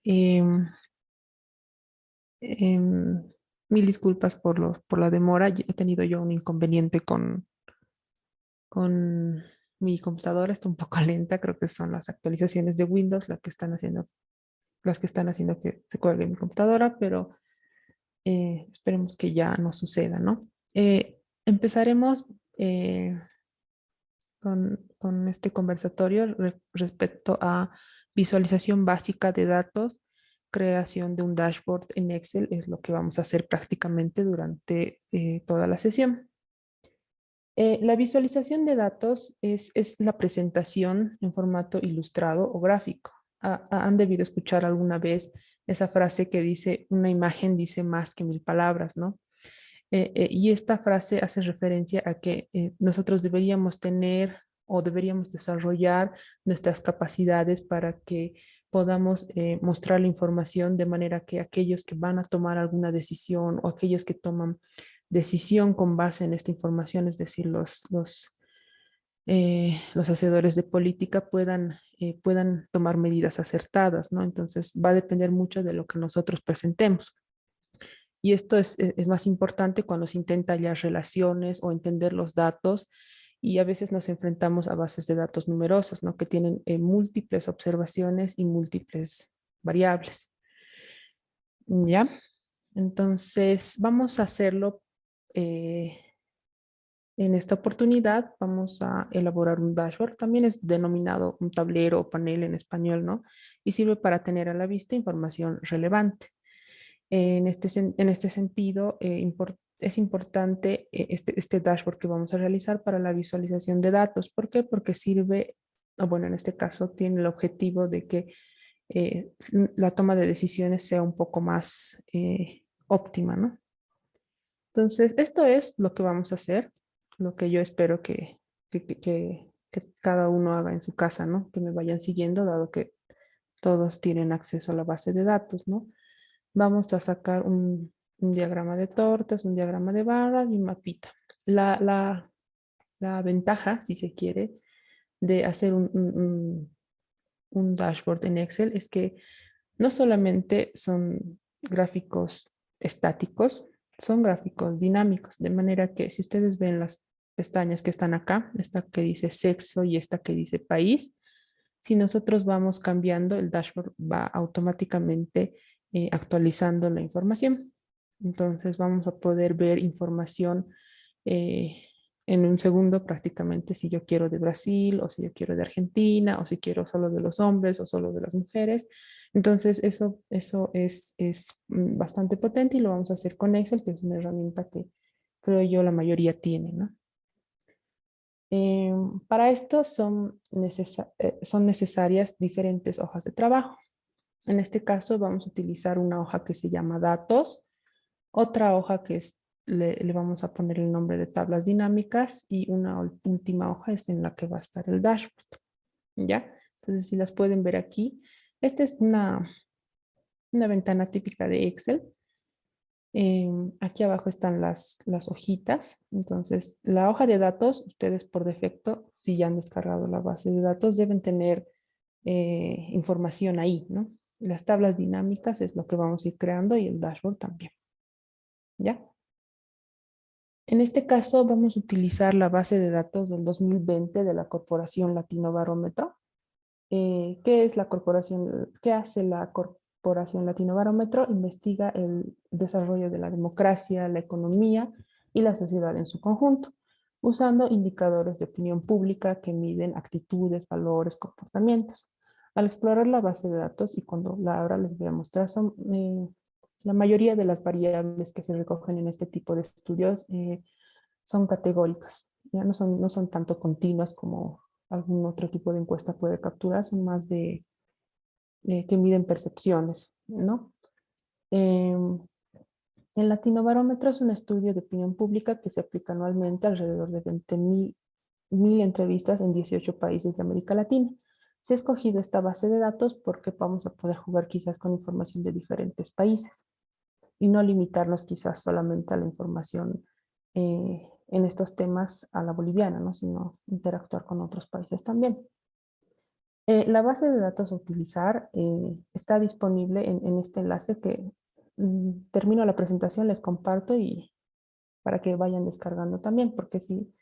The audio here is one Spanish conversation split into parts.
Em, em, Mil disculpas por la demora. He tenido yo un inconveniente con mi computadora. Está un poco lenta. Creo que son las actualizaciones de Windows las que están haciendo que se cuelgue mi computadora, pero esperemos que ya no suceda, ¿no? Empezaremos con este conversatorio respecto a visualización básica de datos, creación de un dashboard en Excel, es lo que vamos a hacer prácticamente durante toda la sesión. La visualización de datos es la presentación en formato ilustrado o gráfico. Han debido escuchar alguna vez esa frase que dice, una imagen dice más que mil palabras, ¿no? Y esta frase hace referencia a que nosotros deberíamos tener o deberíamos desarrollar nuestras capacidades para que podamos mostrar la información de manera que aquellos que van a tomar alguna decisión o aquellos que toman decisión con base en esta información, es decir, los hacedores de política puedan tomar medidas acertadas, ¿no? Entonces va a depender mucho de lo que nosotros presentemos. Y esto es más importante cuando se intenta hallar relaciones o entender los datos y a veces nos enfrentamos a bases de datos numerosas, ¿no? Que tienen múltiples observaciones y múltiples variables. ¿Ya? Entonces, vamos a hacerlo eh, en esta oportunidad. Vamos a elaborar un dashboard. También es denominado un tablero o panel en español, ¿no? Y sirve para tener a la vista información relevante. En este sentido, es importante este dashboard que vamos a realizar para la visualización de datos. ¿Por qué? Porque sirve, o bueno, en este caso tiene el objetivo de que la toma de decisiones sea un poco más óptima, ¿no? Entonces, esto es lo que vamos a hacer, lo que yo espero que cada uno haga en su casa, ¿no? Que me vayan siguiendo, dado que todos tienen acceso a la base de datos, ¿no? Vamos a sacar un diagrama de tortas, un diagrama de barras y un mapita. La ventaja, si se quiere, de hacer un dashboard en Excel es que no solamente son gráficos estáticos, son gráficos dinámicos, de manera que si ustedes ven las pestañas que están acá, esta que dice sexo y esta que dice país, si nosotros vamos cambiando, el dashboard va automáticamente actualizando la información. Entonces vamos a poder ver información eh, en un segundo prácticamente si yo quiero de Brasil o si yo quiero de Argentina o si quiero solo de los hombres o solo de las mujeres. Entonces eso es bastante potente y lo vamos a hacer con Excel, que es una herramienta que creo yo la mayoría tiene, ¿no? Eh, para esto son necesarias diferentes hojas de trabajo. En este caso vamos a utilizar una hoja que se llama datos, otra hoja le vamos a poner el nombre de tablas dinámicas y una última hoja es en la que va a estar el dashboard. ¿Ya? Entonces, si las pueden ver aquí, esta es una ventana típica de Excel. Aquí abajo están las hojitas. Entonces, la hoja de datos, ustedes por defecto, si ya han descargado la base de datos, deben tener información ahí, ¿no? Las tablas dinámicas es lo que vamos a ir creando y el dashboard también, ¿ya? En este caso vamos a utilizar la base de datos del 2020 de la Corporación Latino Barómetro. ¿Qué es la corporación? ¿Qué hace la Corporación Latino Barómetro? Investiga el desarrollo de la democracia, la economía y la sociedad en su conjunto, usando indicadores de opinión pública que miden actitudes, valores, comportamientos. Al explorar la base de datos, y cuando la abra les voy a mostrar, la mayoría de las variables que se recogen en este tipo de estudios son categóricas, ya no son tanto continuas como algún otro tipo de encuesta puede capturar, son más que miden percepciones, ¿no? El Latinobarómetro es un estudio de opinión pública que se aplica anualmente alrededor de 20.000 entrevistas en 18 países de América Latina. Se ha escogido esta base de datos porque vamos a poder jugar quizás con información de diferentes países y no limitarnos quizás solamente a la información en estos temas a la boliviana, ¿no? Sino interactuar con otros países también. La base de datos a utilizar está disponible en este enlace que termino la presentación, les comparto y para que vayan descargando también, porque si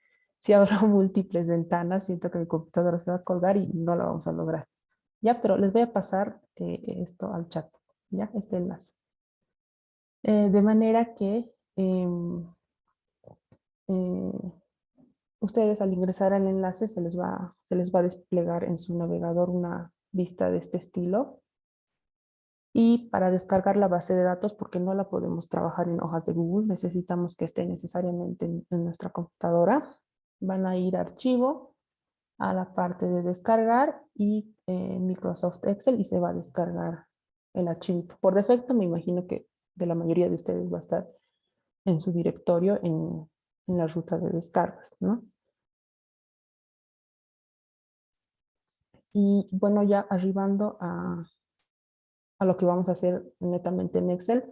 abro múltiples ventanas, siento que mi computadora se va a colgar y no lo vamos a lograr. Ya, pero les voy a pasar esto al chat, ya, este enlace. De manera que eh, ustedes al ingresar al enlace se les va a desplegar en su navegador una vista de este estilo. Y para descargar la base de datos, porque no la podemos trabajar en hojas de Google, necesitamos que esté necesariamente en nuestra computadora. Van a ir a archivo, a la parte de descargar y Microsoft Excel y se va a descargar el archivo. Por defecto me imagino que de la mayoría de ustedes va a estar en su directorio en la ruta de descargas, ¿no? Y bueno, ya arribando a lo que vamos a hacer netamente en Excel,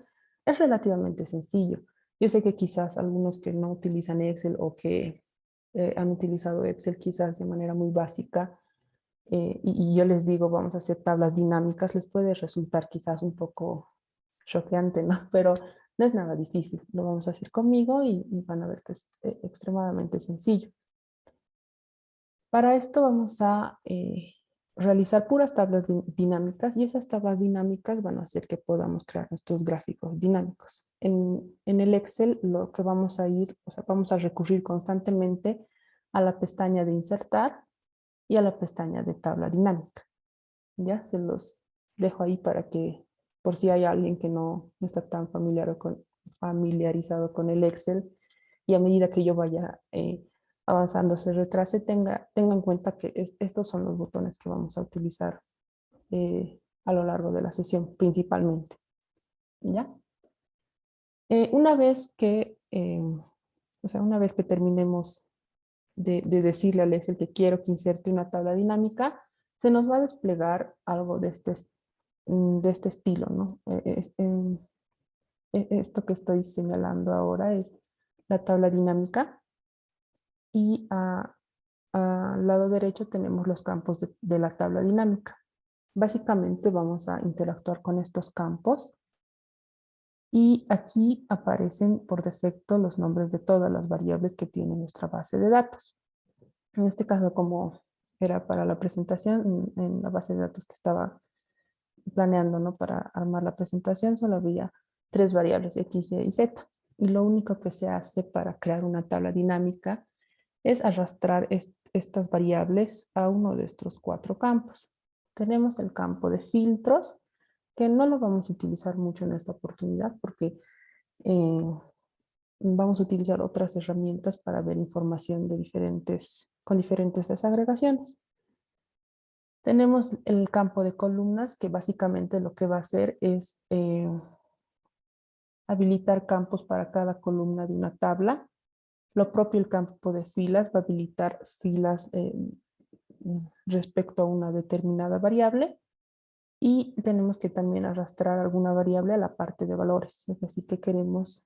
es relativamente sencillo. Yo sé que quizás algunos que no utilizan Excel o que han utilizado Excel quizás de manera muy básica, y yo les digo, vamos a hacer tablas dinámicas, les puede resultar quizás un poco choqueante, ¿no? Pero no es nada difícil. Lo vamos a hacer conmigo y van a ver que es extremadamente sencillo. Para esto vamos a realizar puras tablas dinámicas y esas tablas dinámicas van a hacer que podamos crear nuestros gráficos dinámicos. En el Excel lo que vamos a ir, o sea, vamos a recurrir constantemente a la pestaña de insertar y a la pestaña de tabla dinámica. Ya se los dejo ahí para que, por si hay alguien que no está tan familiarizado con el Excel, y a medida que yo vaya avanzando se retrase, tenga en cuenta que estos son los botones que vamos a utilizar a lo largo de la sesión principalmente. ¿Ya? Una vez que, una vez que terminemos de decirle al Excel que quiero que inserte una tabla dinámica, se nos va a desplegar algo de este estilo, ¿no? Esto que estoy señalando ahora es la tabla dinámica y al lado derecho tenemos los campos de la tabla dinámica. Básicamente vamos a interactuar con estos campos y aquí aparecen por defecto los nombres de todas las variables que tiene nuestra base de datos. En este caso, como era para la presentación, en la base de datos que estaba planeando, ¿no? Para armar la presentación, solo había 3 variables, X, Y y Z. Y lo único que se hace para crear una tabla dinámica es arrastrar estas variables a uno de estos 4 campos. Tenemos el campo de filtros, que no lo vamos a utilizar mucho en esta oportunidad porque vamos a utilizar otras herramientas para ver información con diferentes desagregaciones. Tenemos el campo de columnas, que básicamente lo que va a hacer es habilitar campos para cada columna de una tabla. Lo propio el campo de filas va a habilitar filas respecto a una determinada variable. Y tenemos que también arrastrar alguna variable a la parte de valores. Es decir, que queremos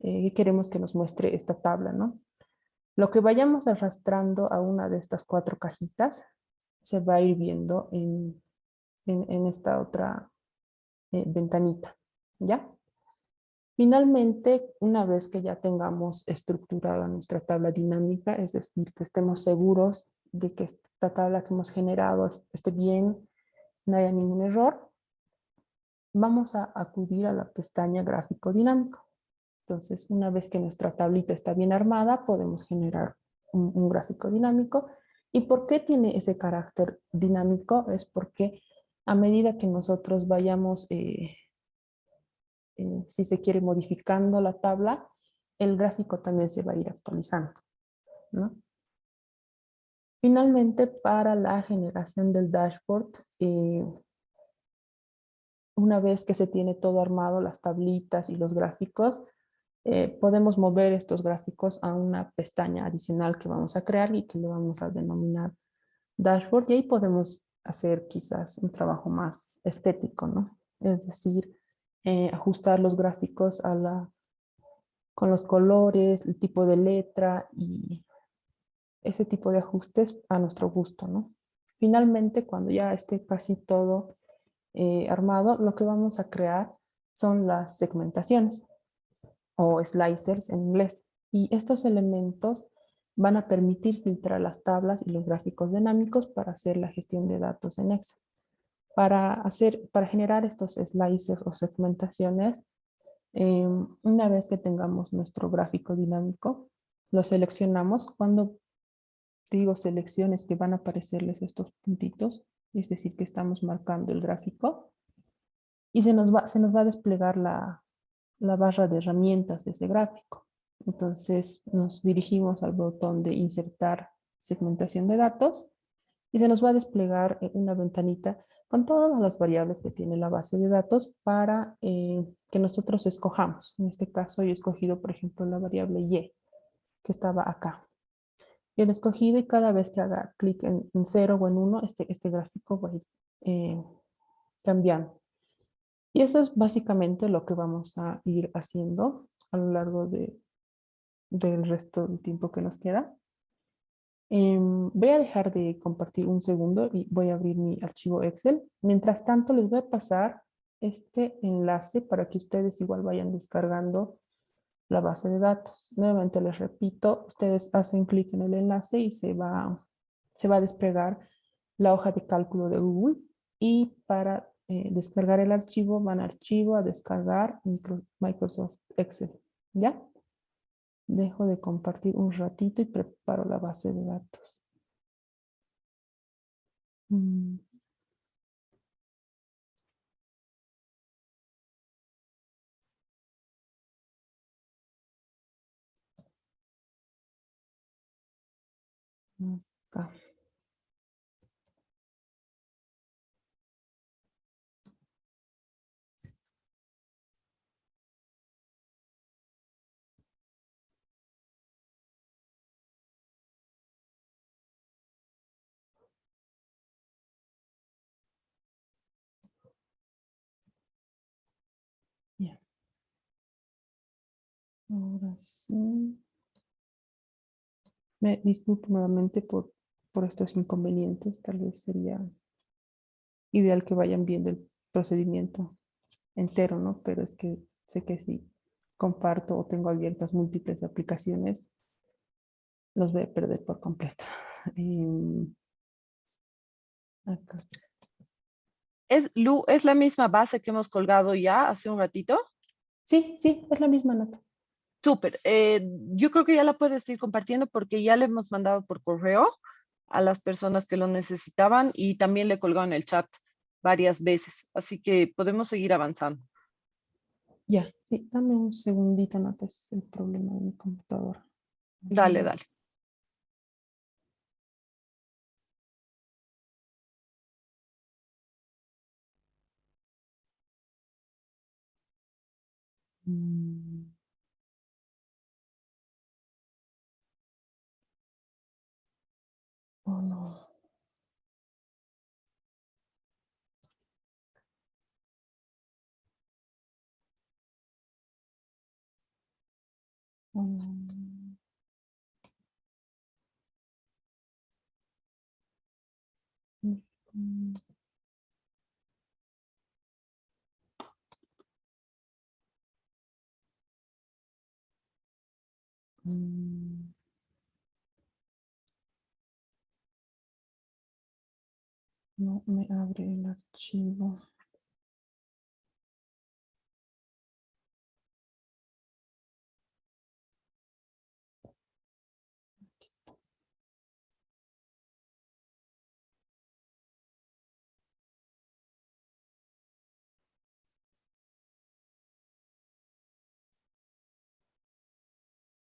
que nos muestre esta tabla, ¿no? Lo que vayamos arrastrando a una de estas 4 cajitas se va a ir viendo en esta otra ventanita, ¿ya? Finalmente, una vez que ya tengamos estructurada nuestra tabla dinámica, es decir, que estemos seguros de que esta tabla que hemos generado esté bien, no haya ningún error, vamos a acudir a la pestaña gráfico dinámico. Entonces, una vez que nuestra tablita está bien armada, podemos generar un gráfico dinámico. ¿Y por qué tiene ese carácter dinámico? Es porque a medida que nosotros vayamos, si se quiere, modificando la tabla, el gráfico también se va a ir actualizando, ¿no? Finalmente, para la generación del dashboard, una vez que se tiene todo armado, las tablitas y los gráficos, podemos mover estos gráficos a una pestaña adicional que vamos a crear y que le vamos a denominar dashboard, y ahí podemos hacer quizás un trabajo más estético, ¿no? Es decir, ajustar los gráficos con los colores, el tipo de letra y ese tipo de ajustes a nuestro gusto, ¿no? Finalmente, cuando ya esté casi todo armado, lo que vamos a crear son las segmentaciones o slicers en inglés. Y estos elementos van a permitir filtrar las tablas y los gráficos dinámicos para hacer la gestión de datos en Excel. Para generar estos slicers o segmentaciones, una vez que tengamos nuestro gráfico dinámico, lo seleccionamos. Cuando digo selecciones, que van a aparecerles estos puntitos, es decir, que estamos marcando el gráfico, y se nos va a desplegar la barra de herramientas de ese gráfico. Entonces nos dirigimos al botón de insertar segmentación de datos y se nos va a desplegar una ventanita con todas las variables que tiene la base de datos para que nosotros escojamos. En este caso yo he escogido, por ejemplo, la variable y, que estaba acá. Yo lo he escogido y cada vez que haga clic en 0 o en 1, este gráfico va a ir cambiando. Y eso es básicamente lo que vamos a ir haciendo a lo largo del resto del tiempo que nos queda. Voy a dejar de compartir un segundo y voy a abrir mi archivo Excel. Mientras tanto, les voy a pasar este enlace para que ustedes igual vayan descargando la base de datos. Nuevamente les repito, ustedes hacen clic en el enlace y se va a desplegar la hoja de cálculo de Google y para descargar el archivo van a archivo a descargar Microsoft Excel. ¿Ya? Dejo de compartir un ratito y preparo la base de datos. Mm, Acá. Ya. Ahora sí. Me disculpo nuevamente por estos inconvenientes. Tal vez sería ideal que vayan viendo el procedimiento entero, ¿no? Pero es que sé que si comparto o tengo abiertas múltiples aplicaciones, los voy a perder por completo. Acá. Es la misma base que hemos colgado ya hace un ratito. Sí, sí, es la misma nota. Súper. Yo creo que ya la puedes ir compartiendo porque ya le hemos mandado por correo a las personas que lo necesitaban y también le he colgado en el chat varias veces. Así que podemos seguir avanzando. Ya, sí, dame un segundito, no es el problema de mi computadora. Dale, dale. Mm, Oh, no. Oh, no. Mm, mm, No me abre el archivo.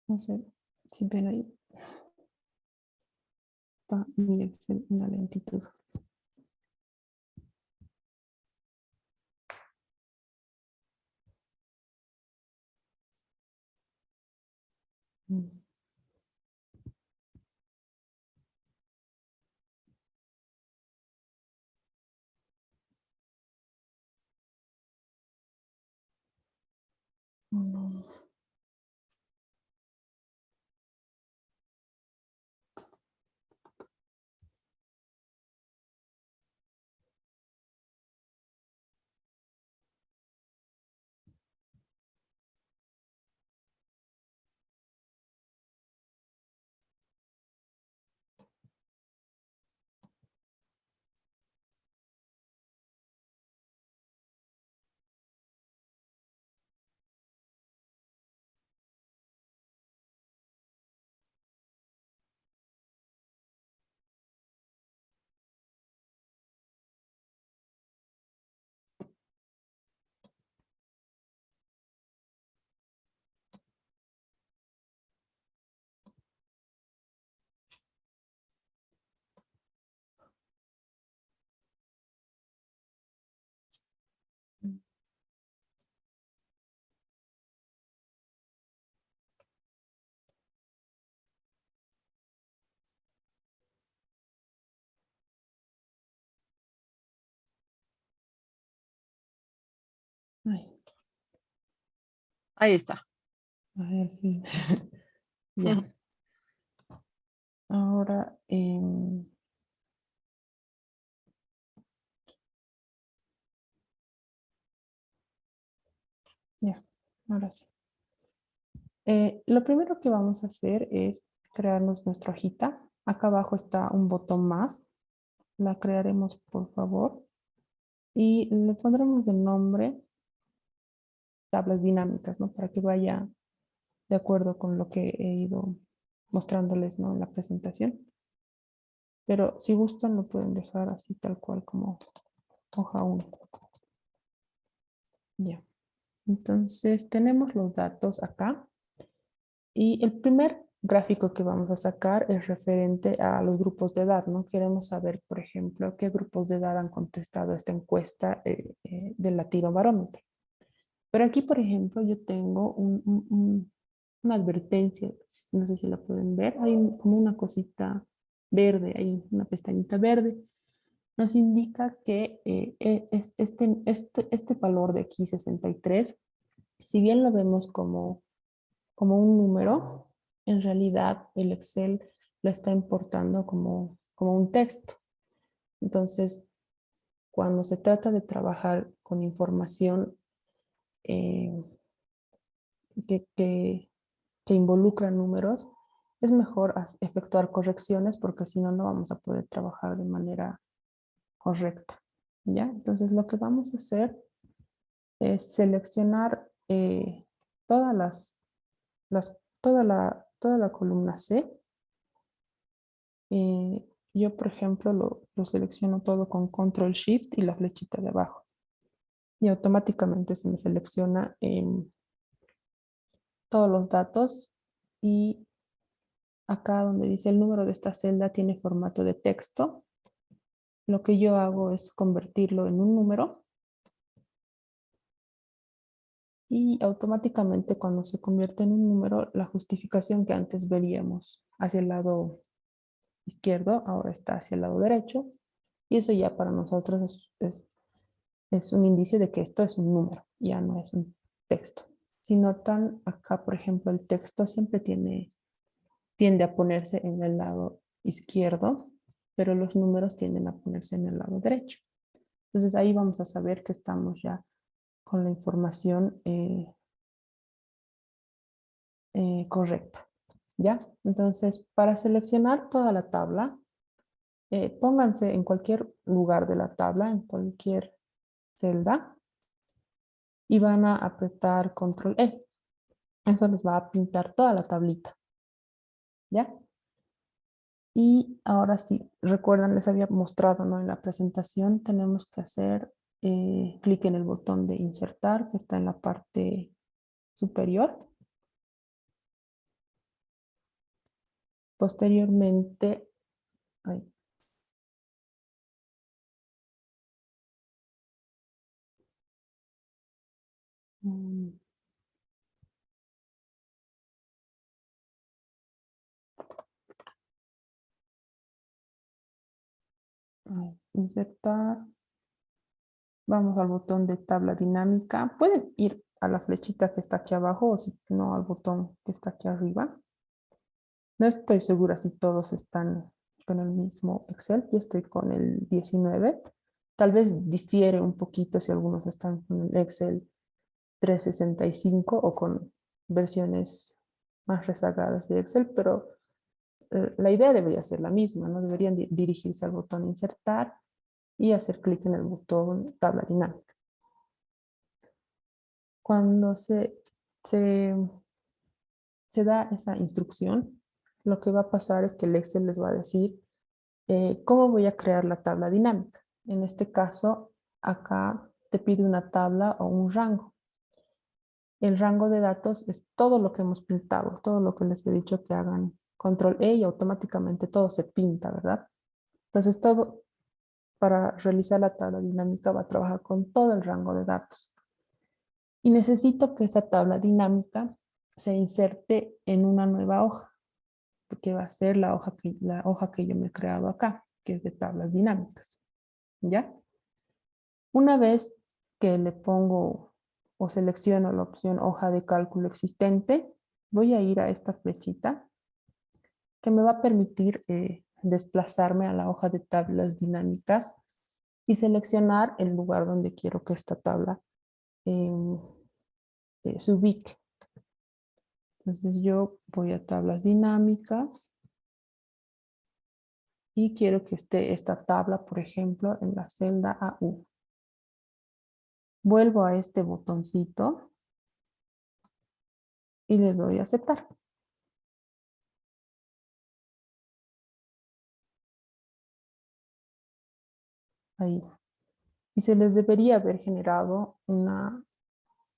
No sé si ven ahí, está mi Excel una lentitud. Mm, oh, no. Ay, Ahí está. a ver si. Ya. Ahora, ya, ahora sí. Lo primero que vamos a hacer es crearnos nuestra hojita. Acá abajo está un botón más. La crearemos, por favor. Y le pondremos de nombre tablas dinámicas, ¿no? Para que vaya de acuerdo con lo que he ido mostrándoles, ¿no? En la presentación. Pero si gustan, lo pueden dejar así tal cual como hoja 1. Ya. Entonces, tenemos los datos acá. Y el primer gráfico que vamos a sacar es referente a los grupos de edad, ¿no? Queremos saber, por ejemplo, qué grupos de edad han contestado esta encuesta del Latino Barómetro. Pero aquí, por ejemplo, yo tengo una advertencia, no sé si la pueden ver, hay como una cosita verde, hay una pestañita verde, nos indica que este valor de aquí, 63, si bien lo vemos como un número, en realidad el Excel lo está importando como un texto. Entonces, cuando se trata de trabajar con información eh, que, que, que involucra números, es mejor efectuar correcciones porque si no, no vamos a poder trabajar de manera correcta. ¿Ya? Entonces, lo que vamos a hacer es seleccionar todas toda la columna C. Yo, por ejemplo, lo selecciono todo con Control Shift y la flechita de abajo. Y automáticamente se me selecciona todos los datos. Y acá donde dice el número de esta celda tiene formato de texto. Lo que yo hago es convertirlo en un número. Y automáticamente cuando se convierte en un número, la justificación que antes veríamos hacia el lado izquierdo, ahora está hacia el lado derecho. Y eso ya para nosotros es un indicio de que esto es un número, ya no es un texto. Si notan, acá, por ejemplo, el texto siempre tiende a ponerse en el lado izquierdo, pero los números tienden a ponerse en el lado derecho. Entonces ahí vamos a saber que estamos ya con la información correcta. ¿Ya? Entonces, para seleccionar toda la tabla, pónganse en cualquier lugar de la tabla, en cualquier celda, y van a apretar Control E. Eso les va a pintar toda la tablita. ¿Ya? Y ahora sí, recuerdan, les había mostrado, ¿no? En la presentación tenemos que hacer clic en el botón de insertar que está en la parte superior. Posteriormente, ay, mm, insertar, vamos al botón de tabla dinámica. Pueden ir a la flechita que está aquí abajo o si no al botón que está aquí arriba. No estoy segura si todos están con el mismo Excel. Yo estoy con el 19. Tal vez difiere un poquito si algunos están con el Excel 365 o con versiones más rezagadas de Excel, pero la idea debería ser la misma, ¿no? Deberían dirigirse al botón insertar y hacer clic en el botón tabla dinámica. Cuando se, se da esa instrucción, lo que va a pasar es que el Excel les va a decir cómo voy a crear la tabla dinámica. En este caso, acá te pide una tabla o un rango. El rango de datos es todo lo que hemos pintado, todo lo que les he dicho que hagan control E y automáticamente todo se pinta, ¿verdad? Entonces todo para realizar la tabla dinámica va a trabajar con todo el rango de datos. Y necesito que esa tabla dinámica se inserte en una nueva hoja, que va a ser la hoja que yo me he creado acá, que es de tablas dinámicas. ¿Ya? Una vez que le pongo o selecciono la opción hoja de cálculo existente, voy a ir a esta flechita que me va a permitir desplazarme a la hoja de tablas dinámicas y seleccionar el lugar donde quiero que esta tabla em, se ubique. Entonces yo voy a tablas dinámicas y quiero que esté esta tabla, por ejemplo, en la celda A1. Vuelvo a este botoncito y les doy a aceptar. Ahí. Y se les debería haber generado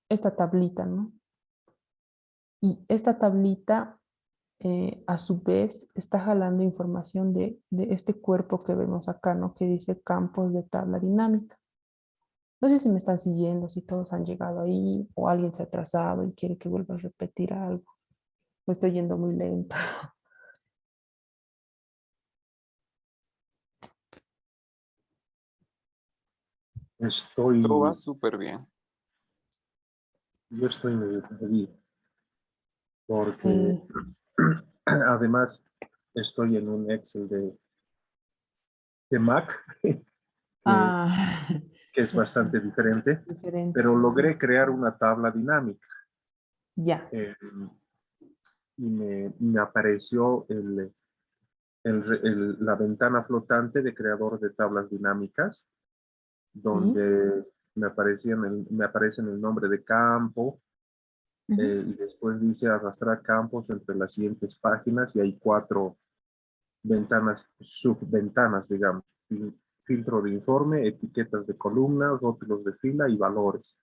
esta tablita, ¿no? Y esta tablita, a su vez, está jalando información de este cuerpo que vemos acá, ¿no? Que dice campos de tabla dinámica. No sé si me están siguiendo, si todos han llegado ahí o alguien se ha atrasado y quiere que vuelva a repetir algo. Me estoy yendo muy lento. Todo va Estoy, súper bien. yo estoy medio perdido porque Eh, además estoy en un Excel de Mac, ah, que es es bastante diferente, diferente. pero Sí. logré crear una tabla dinámica Ya. eh, y me apareció la ventana flotante de creador de tablas dinámicas, Sí. donde me aparece el nombre de campo, Ujú. y después dice arrastrar campos entre las siguientes páginas y hay 4 ventanas, subventanas, digamos. Filtro de informe, etiquetas de columna, rótulos de fila y valores.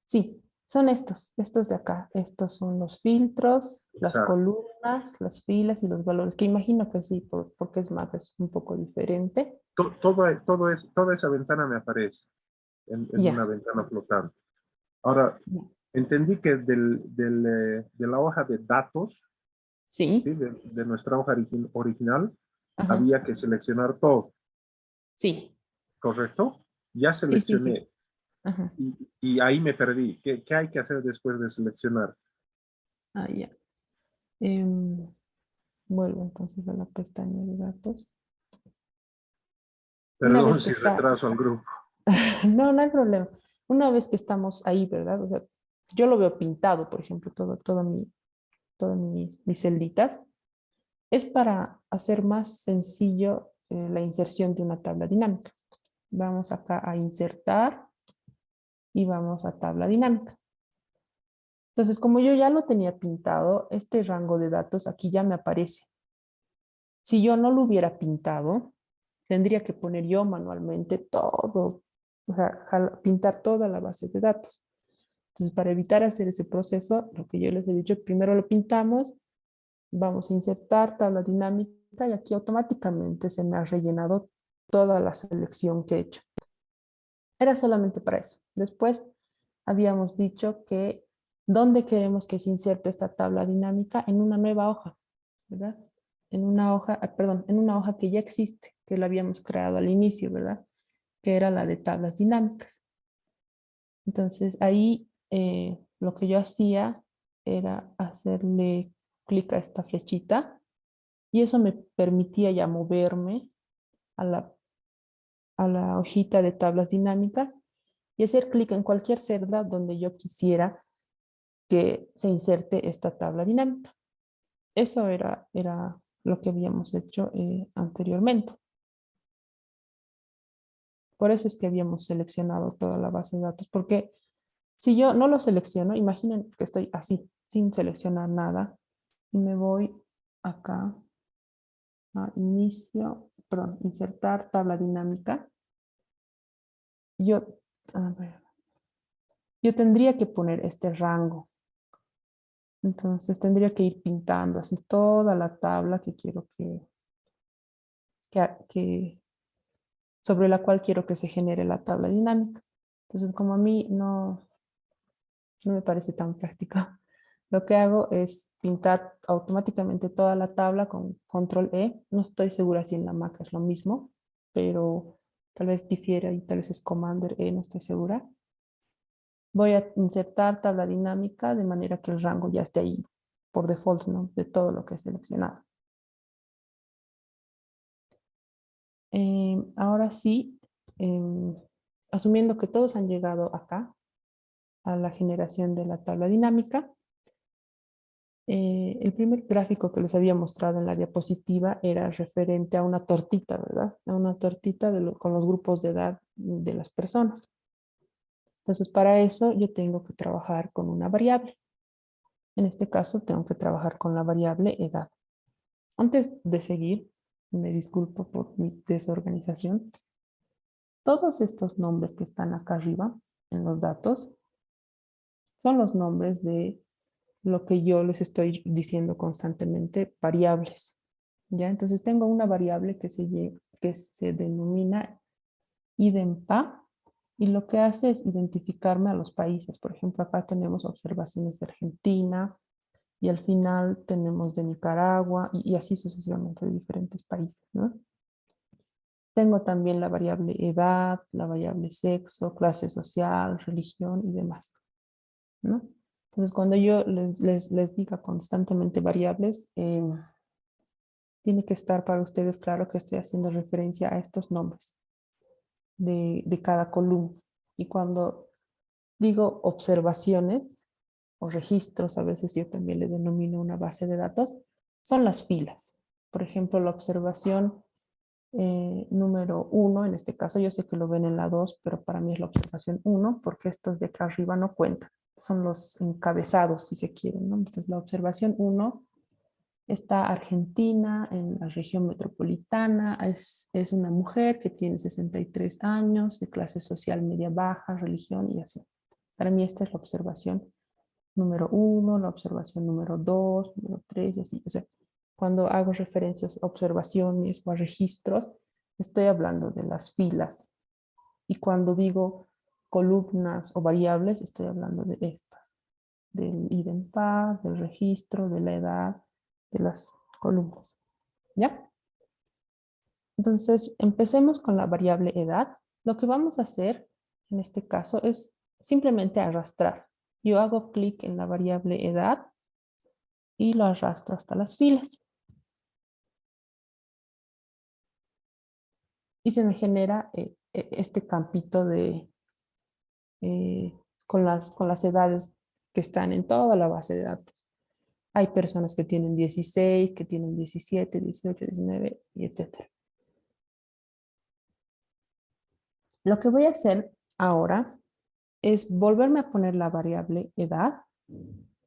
Sí, son estos de acá. Estos son los filtros, las Exacto. columnas, las filas y los valores, que imagino que sí, porque es Mac, es un poco diferente. Toda esa ventana me aparece en una Ya. ventana flotante. Ahora, Ya. entendí que de la hoja de datos, ¿sí? Sí. De nuestra hoja original, Ajá. había que seleccionar todo, Sí. ¿correcto? Ya Sí, sí, sí. seleccioné Ajá. y ahí me perdí. ¿Qué hay que hacer después de seleccionar? Ah, ya. Em, Vuelvo entonces a la pestaña de datos. Una Perdón vez que si está, retraso al grupo. no, no hay problema. Una vez que estamos ahí, ¿verdad? O sea, yo lo veo pintado, por ejemplo, todas mis celditas. Es para hacer más sencillo la inserción de una tabla dinámica. Vamos acá a insertar y vamos a tabla dinámica. Entonces, como yo ya lo tenía pintado, este rango de datos aquí ya me aparece. Si yo no lo hubiera pintado, tendría que poner yo manualmente todo, o sea, pintar toda la base de datos. Entonces, para evitar hacer ese proceso, lo que yo les he dicho, primero lo pintamos, vamos a insertar tabla dinámica y aquí automáticamente se me ha rellenado toda la selección que he hecho. Era solamente para eso. Después habíamos dicho que dónde queremos que se inserte esta tabla dinámica en una nueva hoja, ¿verdad? En una hoja, perdón, en una hoja que ya existe, que la habíamos creado al inicio, ¿verdad? Que era la de tablas dinámicas. Entonces ahí lo que yo hacía era hacerle clic a esta flechita y eso me permitía ya moverme a la hojita de tablas dinámicas y hacer clic en cualquier celda donde yo quisiera que se inserte esta tabla dinámica. Eso era lo que habíamos hecho anteriormente. Por eso es que habíamos seleccionado toda la base de datos, porque si yo no lo selecciono, imaginen que estoy así, sin seleccionar nada, y me voy acá a inicio, perdón, insertar tabla dinámica. Yo, a ver, yo tendría que poner este rango. Entonces tendría que ir pintando así toda la tabla que quiero que sobre la cual quiero que se genere la tabla dinámica. Entonces, como a mí no me parece tan práctico, lo que hago es pintar automáticamente toda la tabla con control E. No estoy segura si en la Mac es lo mismo, pero tal vez difiera y tal vez es Commander E, no estoy segura. Voy a insertar tabla dinámica de manera que el rango ya esté ahí por default, ¿no? De todo lo que he seleccionado. Ahora sí, asumiendo que todos han llegado acá a la generación de la tabla dinámica, el primer gráfico que les había mostrado en la diapositiva era referente a una tortita, ¿verdad? A una tortita con los grupos de edad de las personas. Entonces, para eso yo tengo que trabajar con una variable. En este caso, tengo que trabajar con la variable edad. Antes de seguir, me disculpo por mi desorganización. Todos estos nombres que están acá arriba en los datos son los nombres de lo que yo les estoy diciendo constantemente, variables. ¿Ya? Entonces tengo una variable que se denomina idempa y lo que hace es identificarme a los países. Por ejemplo, acá tenemos observaciones de Argentina y al final tenemos de Nicaragua y así sucesivamente de diferentes países, ¿no? Tengo también la variable edad, la variable sexo, clase social, religión y demás, ¿no? Entonces, cuando yo les diga constantemente variables, tiene que estar para ustedes claro que estoy haciendo referencia a estos nombres de cada columna. Y cuando digo observaciones o registros, a veces yo también le denomino una base de datos, son las filas. Por ejemplo, la observación número 1, en este caso yo sé que lo ven en la 2, pero para mí es la observación 1, porque estos de acá arriba no cuentan. Son los encabezados, si se quieren, ¿no? Entonces, la observación 1 está Argentina en la región metropolitana, es una mujer que tiene 63 años, de clase social media baja, religión y así. Para mí esta es la observación número 1, la observación número 2, número 3 y así. O sea, cuando hago referencias a observaciones o a registros, estoy hablando de las filas. Y cuando digo columnas o variables, estoy hablando de estas, del idempa, del registro, de la edad, de las columnas. ¿Ya? Entonces, empecemos con la variable edad. Lo que vamos a hacer en este caso es simplemente arrastrar. Yo hago clic en la variable edad y lo arrastro hasta las filas. Y se me genera este campito con las edades que están en toda la base de datos. Hay personas que tienen 16, que tienen 17, 18, 19, y etc. Lo que voy a hacer ahora es volverme a poner la variable edad,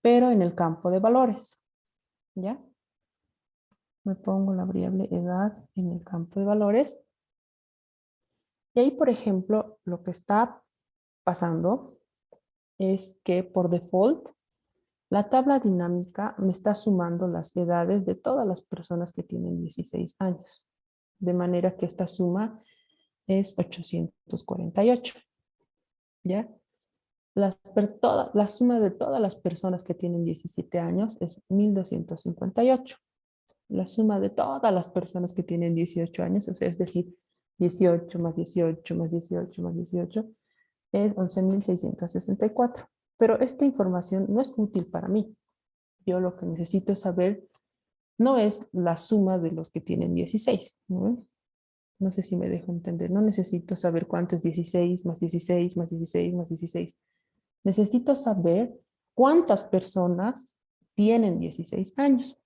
pero en el campo de valores. ¿Ya? Me pongo la variable edad en el campo de valores. Y ahí, por ejemplo, lo que está pasando es que por default la tabla dinámica me está sumando las edades de todas las personas que tienen 16 años. De manera que esta suma es 848. ¿Ya? La suma de todas las personas que tienen 17 años es 1258. La suma de todas las personas que tienen 18 años, o sea, es decir, 18 más 18 más 18 más 18, es 11.664. Pero esta información no es útil para mí. Yo lo que necesito saber no es la suma de los que tienen 16, ¿no? No sé si me dejo entender. No necesito saber cuánto es 16 más 16 más 16 más 16. Necesito saber cuántas personas tienen 16 años.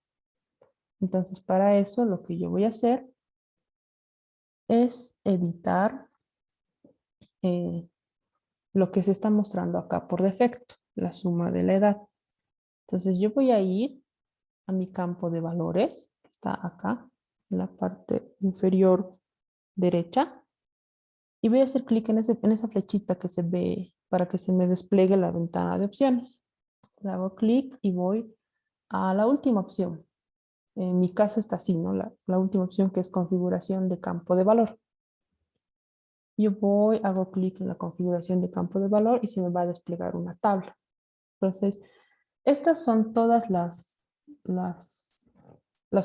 Entonces, para eso lo que yo voy a hacer es editar lo que se está mostrando acá por defecto, la suma de la edad. Entonces, yo voy a ir a mi campo de valores, que está acá, en la parte inferior derecha, y voy a hacer clic en esa flechita que se ve para que se me despliegue la ventana de opciones. Le hago clic y voy a la última opción. En mi caso está así, ¿no? La última opción que es configuración de campo de valor. Yo hago clic en la configuración de campo de valor y se me va a desplegar una tabla. Entonces, estas son todas las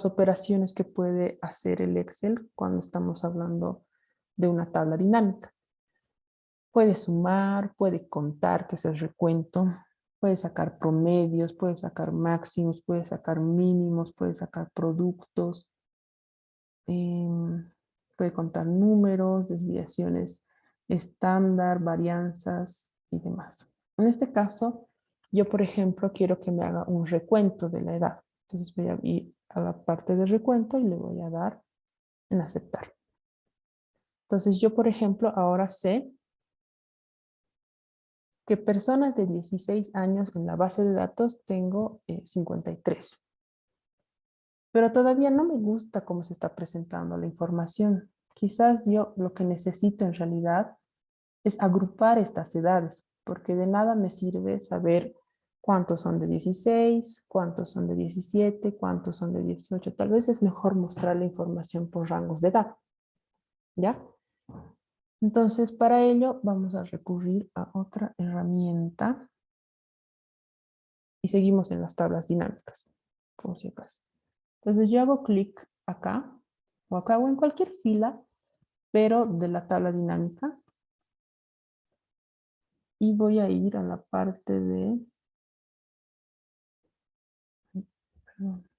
operaciones que puede hacer el Excel cuando estamos hablando de una tabla dinámica. Puede sumar, puede contar, que es el recuento, puede sacar promedios, puede sacar máximos, puede sacar mínimos, puede sacar productos, puede contar números, desviaciones estándar, varianzas y demás. En este caso, yo, por ejemplo, quiero que me haga un recuento de la edad. Entonces voy a ir a la parte de recuento y le voy a dar en aceptar. Entonces yo, por ejemplo, ahora sé que personas de 16 años en la base de datos tengo 53. Pero todavía no me gusta cómo se está presentando la información. Quizás yo lo que necesito en realidad es agrupar estas edades, porque de nada me sirve saber cuántos son de 16, cuántos son de 17, cuántos son de 18. Tal vez es mejor mostrar la información por rangos de edad. ¿Ya? Entonces, para ello vamos a recurrir a otra herramienta y seguimos en las tablas dinámicas, por si acaso. Entonces, yo hago clic acá o en cualquier fila, pero de la tabla dinámica, y voy a ir a la parte de... Perdón,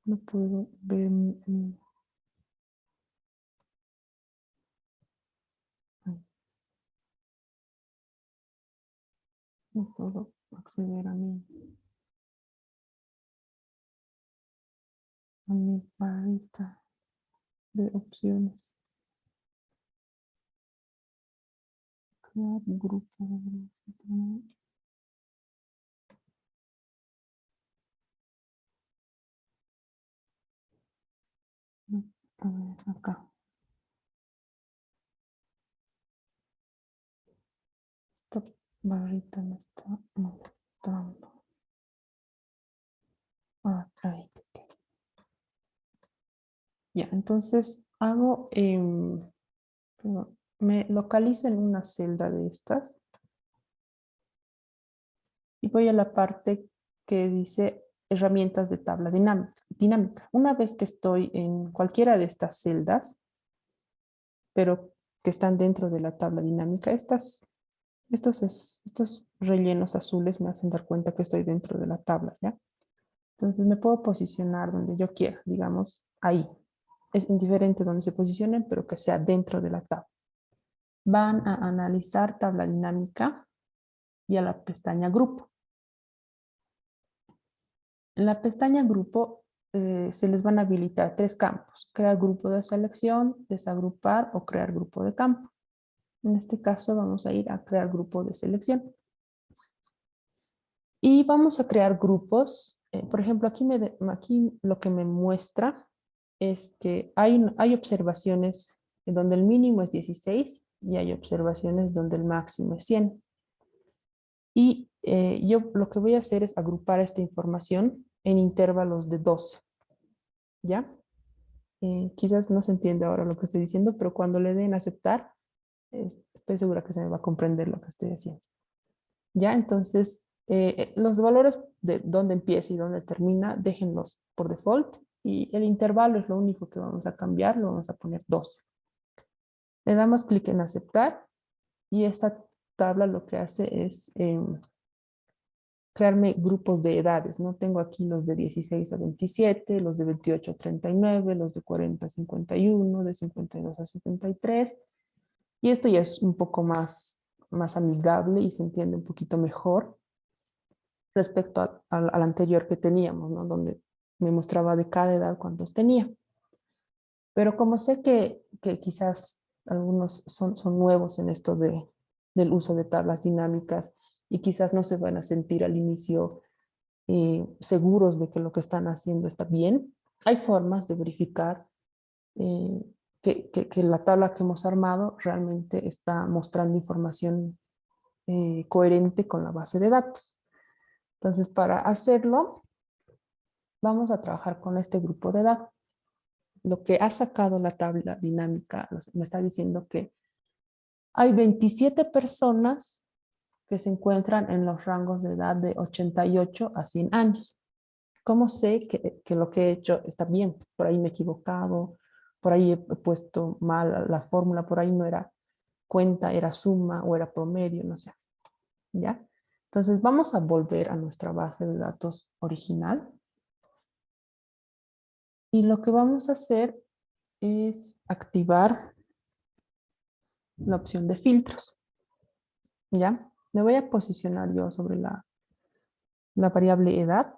no puedo ver no puedo acceder a mi barrita de opciones. Crear grupo. A ver, acá. Esta barrita me está mostrando. Ahí. Ya, entonces hago, perdón, me localizo en una celda de estas y voy a la parte que dice herramientas de tabla dinámica. Una vez que estoy en cualquiera de estas celdas, pero que están dentro de la tabla dinámica, estos rellenos azules me hacen dar cuenta que estoy dentro de la tabla, ¿ya? Entonces me puedo posicionar donde yo quiera, digamos, ahí. Es indiferente donde se posicionen, pero que sea dentro de la tabla. Van a analizar tabla dinámica y a la pestaña grupo. En la pestaña grupo se les van a habilitar 3 campos: crear grupo de selección, desagrupar o crear grupo de campo. En este caso vamos a ir a crear grupo de selección. Y vamos a crear grupos. Por ejemplo, aquí lo que me muestra es que hay observaciones en donde el mínimo es 16 y hay observaciones donde el máximo es 100. Y yo lo que voy a hacer es agrupar esta información en intervalos de 12. ¿Ya? Quizás no se entiende ahora lo que estoy diciendo, pero cuando le den aceptar, estoy segura que se me va a comprender lo que estoy haciendo. ¿Ya? Entonces, los valores de dónde empieza y dónde termina, déjenlos por default. Y el intervalo es lo único que vamos a cambiar, lo vamos a poner 12. Le damos clic en aceptar y esta tabla lo que hace es crearme grupos de edades, ¿no? Tengo aquí los de 16 a 27, los de 28 a 39, los de 40 a 51, de 52 a 73. Y esto ya es un poco más amigable y se entiende un poquito mejor respecto al anterior que teníamos, ¿no? Donde me mostraba de cada edad cuántos tenía. Pero como sé que quizás algunos son nuevos en esto del uso de tablas dinámicas y quizás no se van a sentir al inicio seguros de que lo que están haciendo está bien, hay formas de verificar que la tabla que hemos armado realmente está mostrando información coherente con la base de datos. Entonces, para hacerlo, vamos a trabajar con este grupo de edad. Lo que ha sacado la tabla dinámica me está diciendo que hay 27 personas que se encuentran en los rangos de edad de 88 a 100 años. ¿Cómo sé que lo que he hecho está bien? Por ahí me he equivocado por ahí he puesto mal la fórmula, por ahí no era cuenta, era suma o era promedio, no sé. ¿Ya? Entonces vamos a volver a nuestra base de datos original. Y lo que vamos a hacer es activar la opción de filtros. ¿Ya? Me voy a posicionar yo sobre la variable edad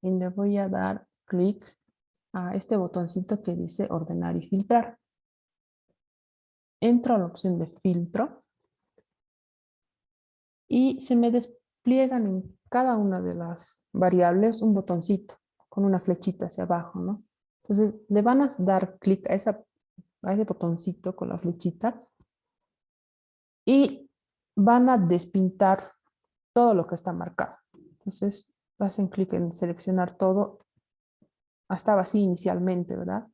y le voy a dar clic a este botoncito que dice ordenar y filtrar. Entro a la opción de filtro y se me despliegan en cada una de las variables un botoncito con una flechita hacia abajo, ¿no? Entonces le van a dar clic a ese botoncito con la flechita y van a despintar todo lo que está marcado. Entonces hacen clic en seleccionar todo. Estaba así inicialmente, ¿verdad?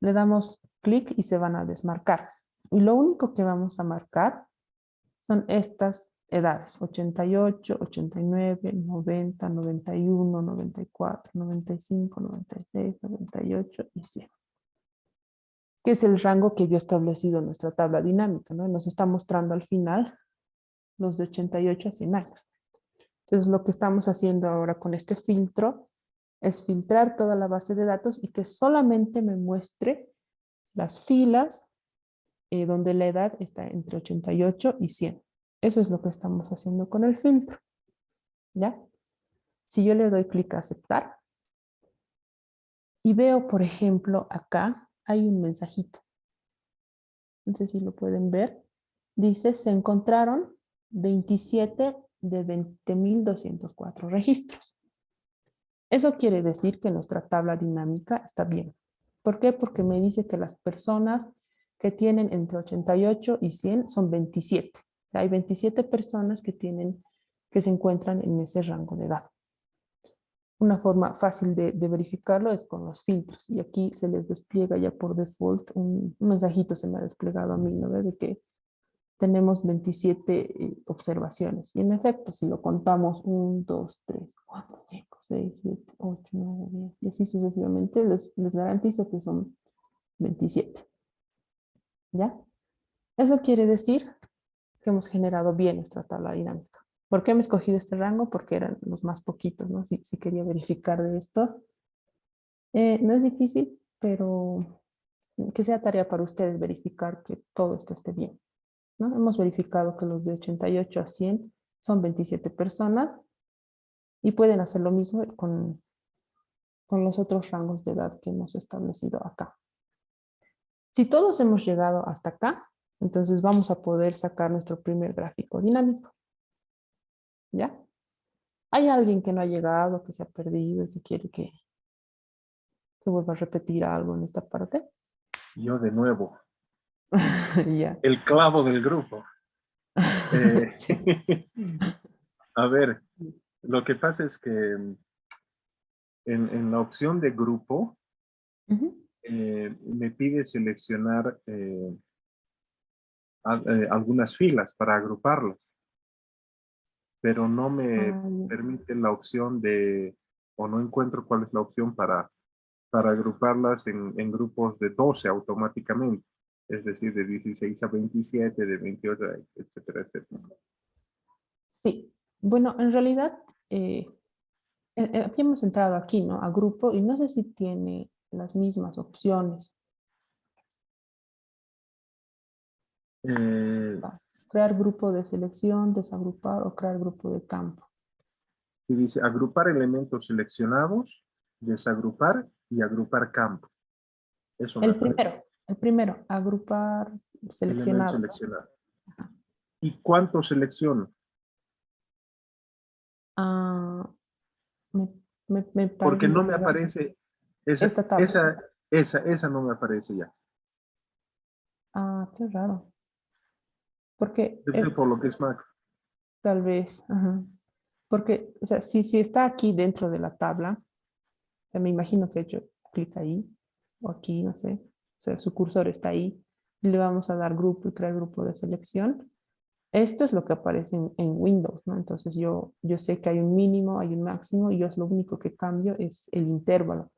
Le damos clic y se van a desmarcar. Y lo único que vamos a marcar son estas edades: 88, 89, 90, 91, 94, 95, 96, 98 y 100. Que es el rango que yo he establecido en nuestra tabla dinámica, ¿no? Nos está mostrando al final los de 88 a 100 años. Entonces, lo que estamos haciendo ahora con este filtro es filtrar toda la base de datos y que solamente me muestre las filas donde la edad está entre 88 y 100. Eso es lo que estamos haciendo con el filtro. ¿Ya? Si yo le doy clic a aceptar y veo, por ejemplo, acá hay un mensajito. No sé si lo pueden ver. Dice, se encontraron 27 de 20.204 registros. Eso quiere decir que nuestra tabla dinámica está bien. ¿Por qué? Porque me dice que las personas que tienen entre 88 y 100 son 27. Hay 27 personas que se encuentran en ese rango de edad. Una forma fácil de verificarlo es con los filtros. Y aquí se les despliega ya por default un mensajito, se me ha desplegado a mí, ¿no? De que tenemos 27 observaciones. Y en efecto, si lo contamos 1, 2, 3, 4, 5, 6, 7, 8, 9, 10 y así sucesivamente, les garantizo que son 27. ¿Ya? Eso quiere decir que hemos generado bien nuestra tabla dinámica. ¿Por qué me he escogido este rango? Porque eran los más poquitos, ¿no? Si quería verificar de estos. No es difícil, pero que sea tarea para ustedes verificar que todo esto esté bien, ¿no? Hemos verificado que los de 88 a 100 son 27 personas y pueden hacer lo mismo con los otros rangos de edad que hemos establecido acá. Si todos hemos llegado hasta acá, entonces vamos a poder sacar nuestro primer gráfico dinámico. ¿Ya? ¿Hay alguien que no ha llegado, que se ha perdido y que quiere que vuelva a repetir algo en esta parte? Yo de nuevo, Ya. el clavo del grupo. Sí. A ver, lo que pasa es que en la opción de grupo Ujú. me pide seleccionar algunas filas para agruparlas, pero no me Ah, ya. permite la opción o no encuentro cuál es la opción para agruparlas en grupos de 12 automáticamente, es decir, de 16 a 27, de 28, etcétera, etcétera. Sí. Bueno, en realidad, aquí hemos entrado aquí, ¿no? A grupo y no sé si tiene las mismas opciones. Eh, Crear grupo de selección, desagrupar o crear grupo de campo. Si dice agrupar elementos seleccionados, desagrupar y agrupar campos. Eso me aparece. El primero, agrupar Elemento seleccionado. seleccionado. ¿Y cuánto selecciono? Ah, me, me parece Porque no me indicar aparece esa, esta tabla. esa, esa no me aparece ya. Ah, qué raro. Porque Debe ser por lo que es macro. tal vez, ajá. Porque, o sea, si está aquí dentro de la tabla, me imagino que he hecho clic ahí o aquí, no sé. O sea, su cursor está ahí. Y le vamos a dar grupo y crear grupo de selección. Esto es lo que aparece en Windows, ¿no? Entonces yo sé que hay un mínimo, hay un máximo y yo lo único que cambio es el intervalo.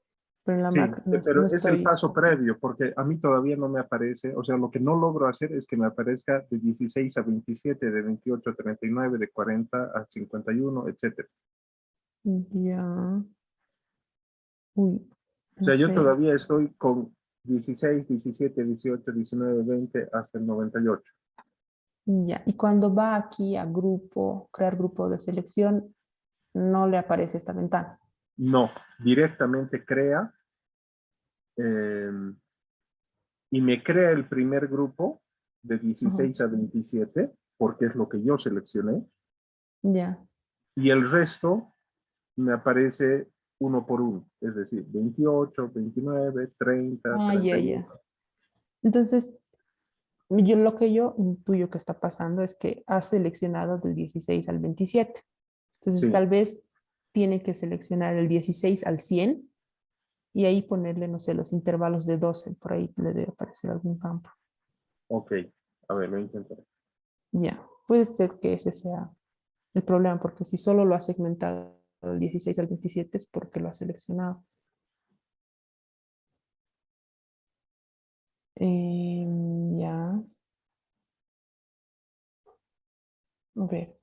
pero en la Sí, Mac no pero es el estoy. paso previo, porque a mí todavía no me aparece, o sea, lo que no logro hacer es que me aparezca de 16 a 27, de 28 a 39, de 40 a 51, etcétera. Ya. Uy, O no sea, yo sé. todavía estoy con 16, 17, 18, 19, 20 hasta el 98. Ya. Y cuando va aquí a grupo, crear grupo de selección, no le aparece esta ventana. No, directamente crea eh, y me crea el primer grupo de Ujú. 16 a 27, porque es lo que yo seleccioné, Ya. y el resto me aparece uno por uno, es decir, 28, 29, 30, Ah, ya, 31. ya. Entonces, lo que yo intuyo que está pasando es que has seleccionado del 16 al 27. Entonces, Sí, tal vez tiene que seleccionar el 16 al 100 y ahí ponerle, no sé, los intervalos de 12. Por ahí le debe aparecer algún campo. ok. A ver, lo intentaré. Ya. Puede ser que ese sea el problema, porque si solo lo has segmentado del 16 al 27 es porque lo has seleccionado. Ya. A ver.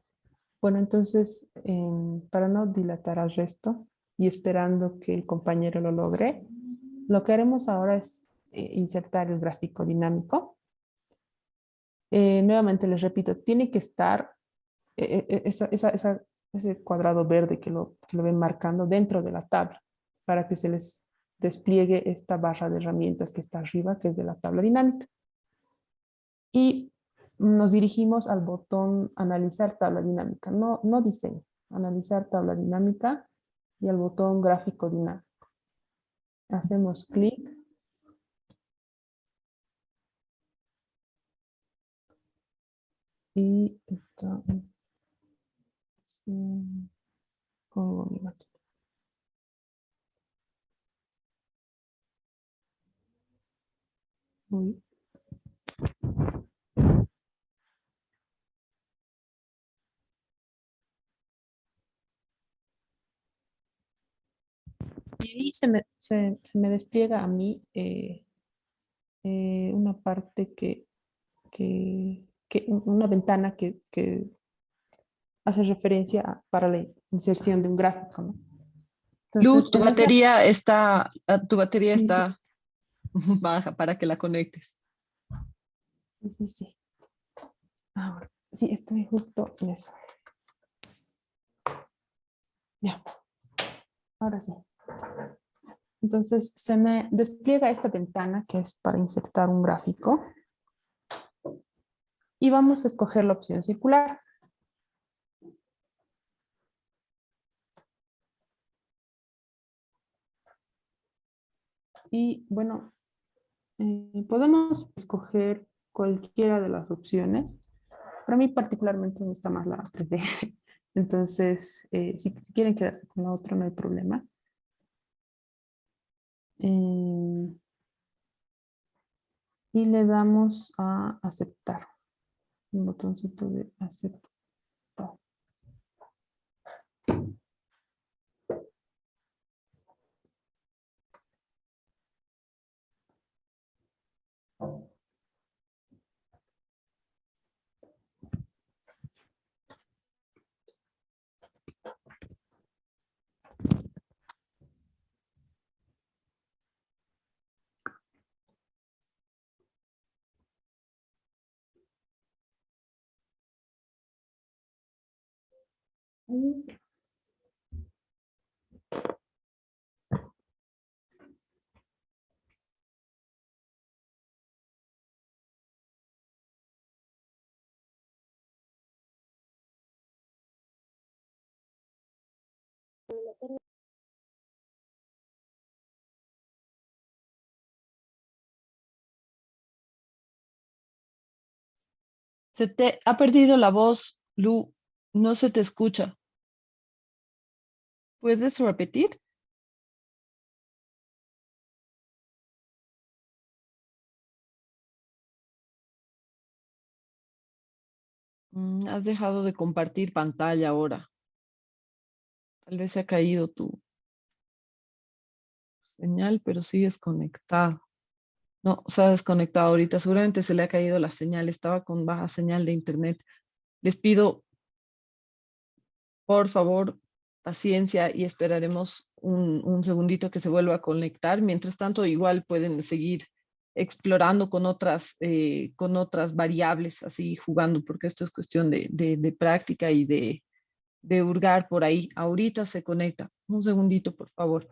Bueno, entonces, para no dilatar al resto y esperando que el compañero lo logre, lo que haremos ahora es insertar el gráfico dinámico. Nuevamente les repito, tiene que estar ese cuadrado verde que lo ven marcando dentro de la tabla para que se les despliegue esta barra de herramientas que está arriba, que es de la tabla dinámica. Y nos dirigimos al botón analizar tabla dinámica, no diseño, analizar tabla dinámica y al botón gráfico dinámico. Hacemos clic y está, pongo mi máquina. Uy. Y ahí se me despliega a mí una parte una ventana que hace referencia para la inserción de un gráfico, ¿no? Lu, Entonces, en esta, tu batería sí, sí, está baja para que la conectes. sí, sí, sí. Ahora, sí, estoy justo en eso. Ya, ahora sí. Entonces, se me despliega esta ventana que es para insertar un gráfico y vamos a escoger la opción circular. Y bueno, podemos escoger cualquiera de las opciones. Para mí particularmente me gusta más la 3D. Entonces, si quieren quedarse con la otra, no hay problema. Eh, y le damos a aceptar. Un botoncito de aceptar. Se te ha perdido la voz, Lu, no se te escucha. ¿Puedes repetir? Has dejado de compartir pantalla ahora. Tal vez se ha caído tu señal, pero sí es conectado. No, se ha desconectado ahorita. Seguramente se le ha caído la señal. Estaba con baja señal de internet. Les pido, por favor, paciencia y esperaremos un segundito que se vuelva a conectar. Mientras tanto, igual pueden seguir explorando con otras variables, así jugando, porque esto es cuestión de práctica y de hurgar por ahí. Ahorita se conecta. Un segundito, por favor.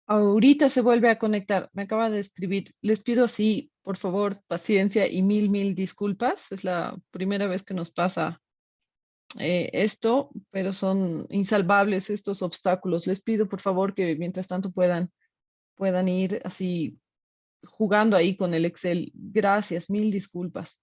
Ahorita se vuelve a conectar. Me acaba de escribir. Les pido así, por favor, paciencia y mil disculpas. Es la primera vez que nos pasa esto, pero son insalvables estos obstáculos. Les pido, por favor, que mientras tanto puedan ir así jugando ahí con el Excel. Gracias, mil disculpas.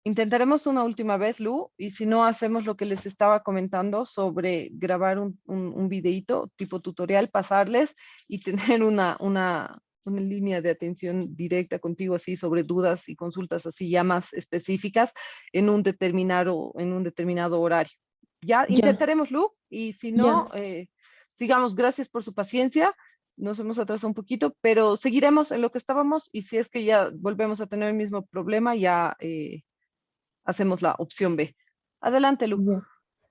intentaremos una última vez, Lu, y si no, hacemos lo que les estaba comentando sobre grabar un videíto tipo tutorial, pasarles y tener una línea de atención directa contigo, así sobre dudas y consultas así ya más específicas en un determinado horario. Ya Ya, intentaremos, Lu, y si no, ya, sigamos. Gracias por su paciencia. Nos hemos atrasado un poquito, pero seguiremos en lo que estábamos y si es que ya volvemos a tener el mismo problema, ya hacemos la opción B. Adelante, Lu. ya.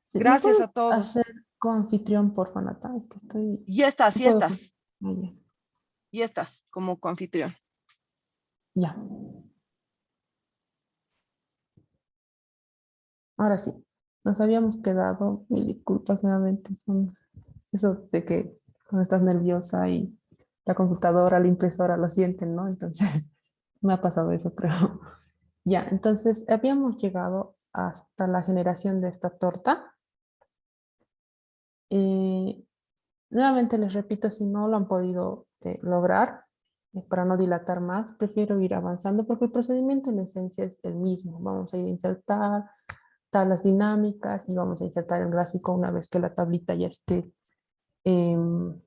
Sí, ¿me Gracias puedes a todos. hacer coanfitrión, por favor, Nata? Es que estoy... Ya estás, No ya puedo... estás, Ah, ya. ya estás como coanfitrión. Ya. Ahora sí. Nos habíamos quedado, mil disculpas nuevamente, son eso de que cuando estás nerviosa y la computadora, la impresora lo sienten, ¿no? Entonces, me ha pasado eso, creo. Ya, entonces habíamos llegado hasta la generación de esta torta. Eh, Nuevamente les repito, si no lo han podido lograr, para no dilatar más, prefiero ir avanzando porque el procedimiento en esencia es el mismo. Vamos a ir a insertar tablas dinámicas y vamos a insertar el gráfico una vez que la tablita ya esté em,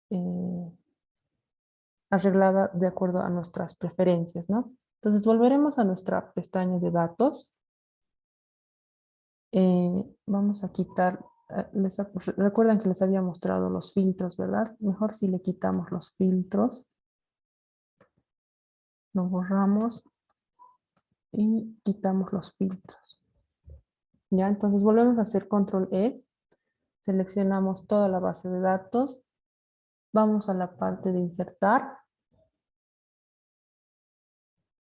eh, arreglada de acuerdo a nuestras preferencias, ¿no? Entonces volveremos a nuestra pestaña de datos. Vamos a quitar, recuerdan que les había mostrado los filtros, ¿verdad? Mejor si le quitamos los filtros, lo borramos y quitamos los filtros. Ya, entonces volvemos a hacer control E, seleccionamos toda la base de datos, vamos a la parte de insertar,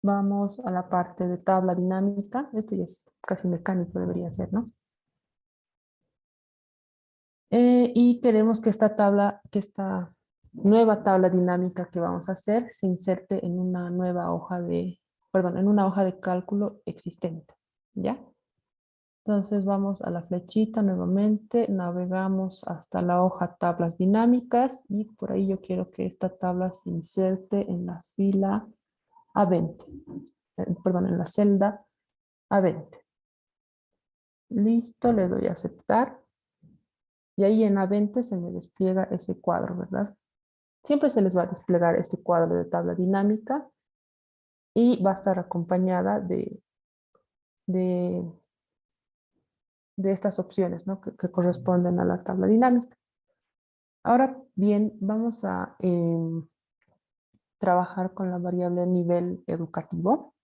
vamos a la parte de tabla dinámica, esto ya es casi mecánico, debería ser, ¿no? Y queremos que esta nueva tabla dinámica que vamos a hacer se inserte en una nueva hoja de, perdón, en una hoja de cálculo existente, ¿ya? Entonces vamos a la flechita nuevamente, navegamos hasta la hoja tablas dinámicas y por ahí yo quiero que esta tabla se inserte en la fila A20, perdón, en la celda A20. Listo, le doy a aceptar. Y ahí en A20 se me despliega ese cuadro, ¿verdad? Siempre se les va a desplegar este cuadro de tabla dinámica y va a estar acompañada de, de estas opciones, ¿no? Que corresponden a la tabla dinámica. Ahora bien, vamos a trabajar con la variable nivel educativo.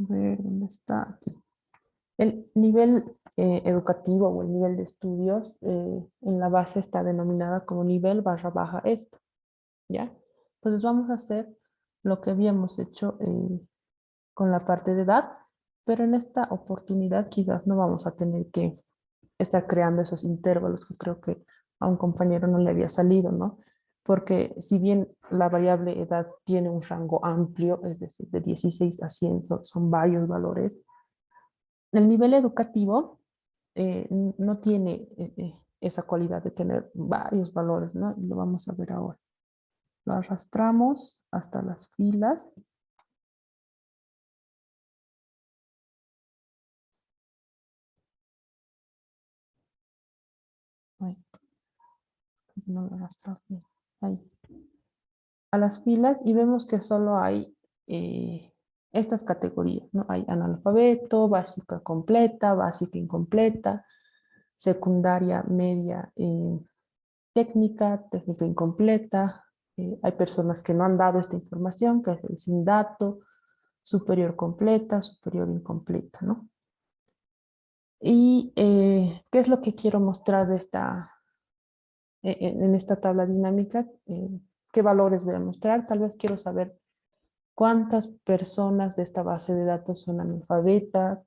A ver, ¿dónde está? Aquí. El nivel educativo o el nivel de estudios en la base está denominada como nivel barra baja esto, ¿ya? Entonces vamos a hacer lo que habíamos hecho con la parte de edad, pero en esta oportunidad quizás no vamos a tener que estar creando esos intervalos que creo que a un compañero no le había salido, ¿no? Porque si bien la variable edad tiene un rango amplio, es decir, de 16 a 100, son varios valores, el nivel educativo no tiene esa cualidad de tener varios valores, ¿no? Y lo vamos a ver ahora. Lo arrastramos hasta las filas. Ay, no lo arrastramos bien. Ahí. A las filas y vemos que solo hay estas categorías, ¿no? Hay analfabeto, básica completa, básica incompleta, secundaria, media, técnica, técnica incompleta. Hay personas que no han dado esta información, que es el sin dato, superior completa, superior incompleta, ¿no? Y ¿qué es lo que quiero mostrar de en esta tabla dinámica? ¿Qué valores voy a mostrar? Tal vez quiero saber cuántas personas de esta base de datos son analfabetas,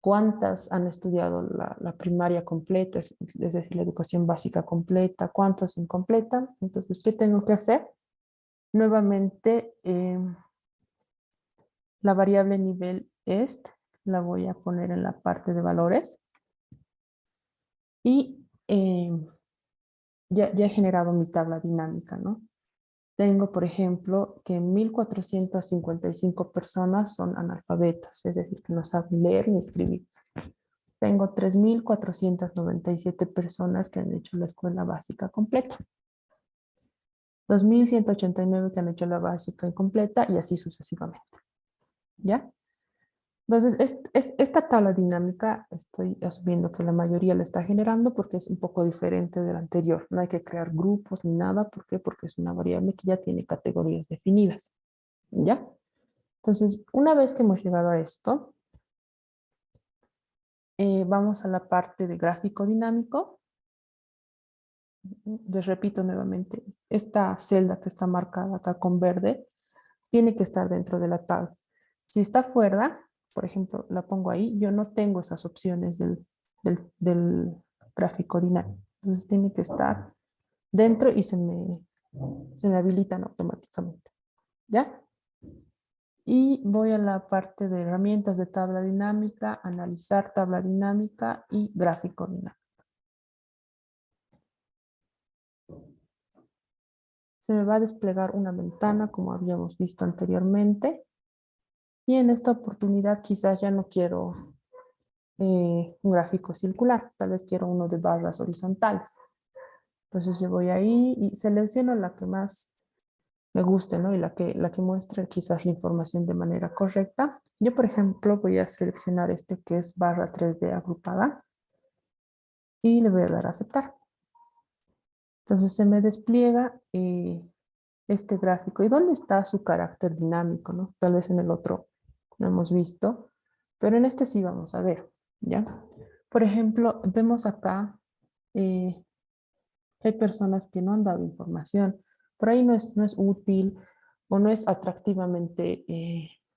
cuántas han estudiado la primaria completa, es decir, la educación básica completa, cuántos incompletan. Entonces, ¿qué tengo que hacer? Nuevamente, la variable nivel est la voy a poner en la parte de valores y ya he generado mi tabla dinámica, ¿no? Tengo, por ejemplo, que 1.455 personas son analfabetas, es decir, que no saben leer ni escribir. Tengo 3.497 personas que han hecho la escuela básica completa. 2.189 que han hecho la básica incompleta y así sucesivamente. ¿Ya? Entonces, esta tabla dinámica estoy asumiendo que la mayoría la está generando porque es un poco diferente de la anterior. No hay que crear grupos ni nada. ¿Por qué? Porque es una variable que ya tiene categorías definidas. ¿Ya? Entonces, una vez que hemos llegado a esto, vamos a la parte de gráfico dinámico. Les repito nuevamente, esta celda que está marcada acá con verde tiene que estar dentro de la tabla. Si está fuera, por ejemplo, la pongo ahí, yo no tengo esas opciones del gráfico dinámico. Entonces tiene que estar dentro y se me habilitan automáticamente. ¿Ya? Y voy a la parte de herramientas de tabla dinámica, analizar tabla dinámica y gráfico dinámico. Se me va a desplegar una ventana como habíamos visto anteriormente. Y en esta oportunidad quizás ya no quiero un gráfico circular, tal vez quiero uno de barras horizontales. Entonces yo voy ahí y selecciono la que más me guste, ¿no? Y la que muestre quizás la información de manera correcta. Yo, por ejemplo, voy a seleccionar este que es barra 3D agrupada y le voy a dar a aceptar. Entonces se me despliega este gráfico. ¿Y dónde está su carácter dinámico, no? Tal vez en el otro no hemos visto, pero en este sí vamos a ver, ¿ya? Por ejemplo, vemos acá, hay personas que no han dado información. Por ahí no es útil o no es atractivamente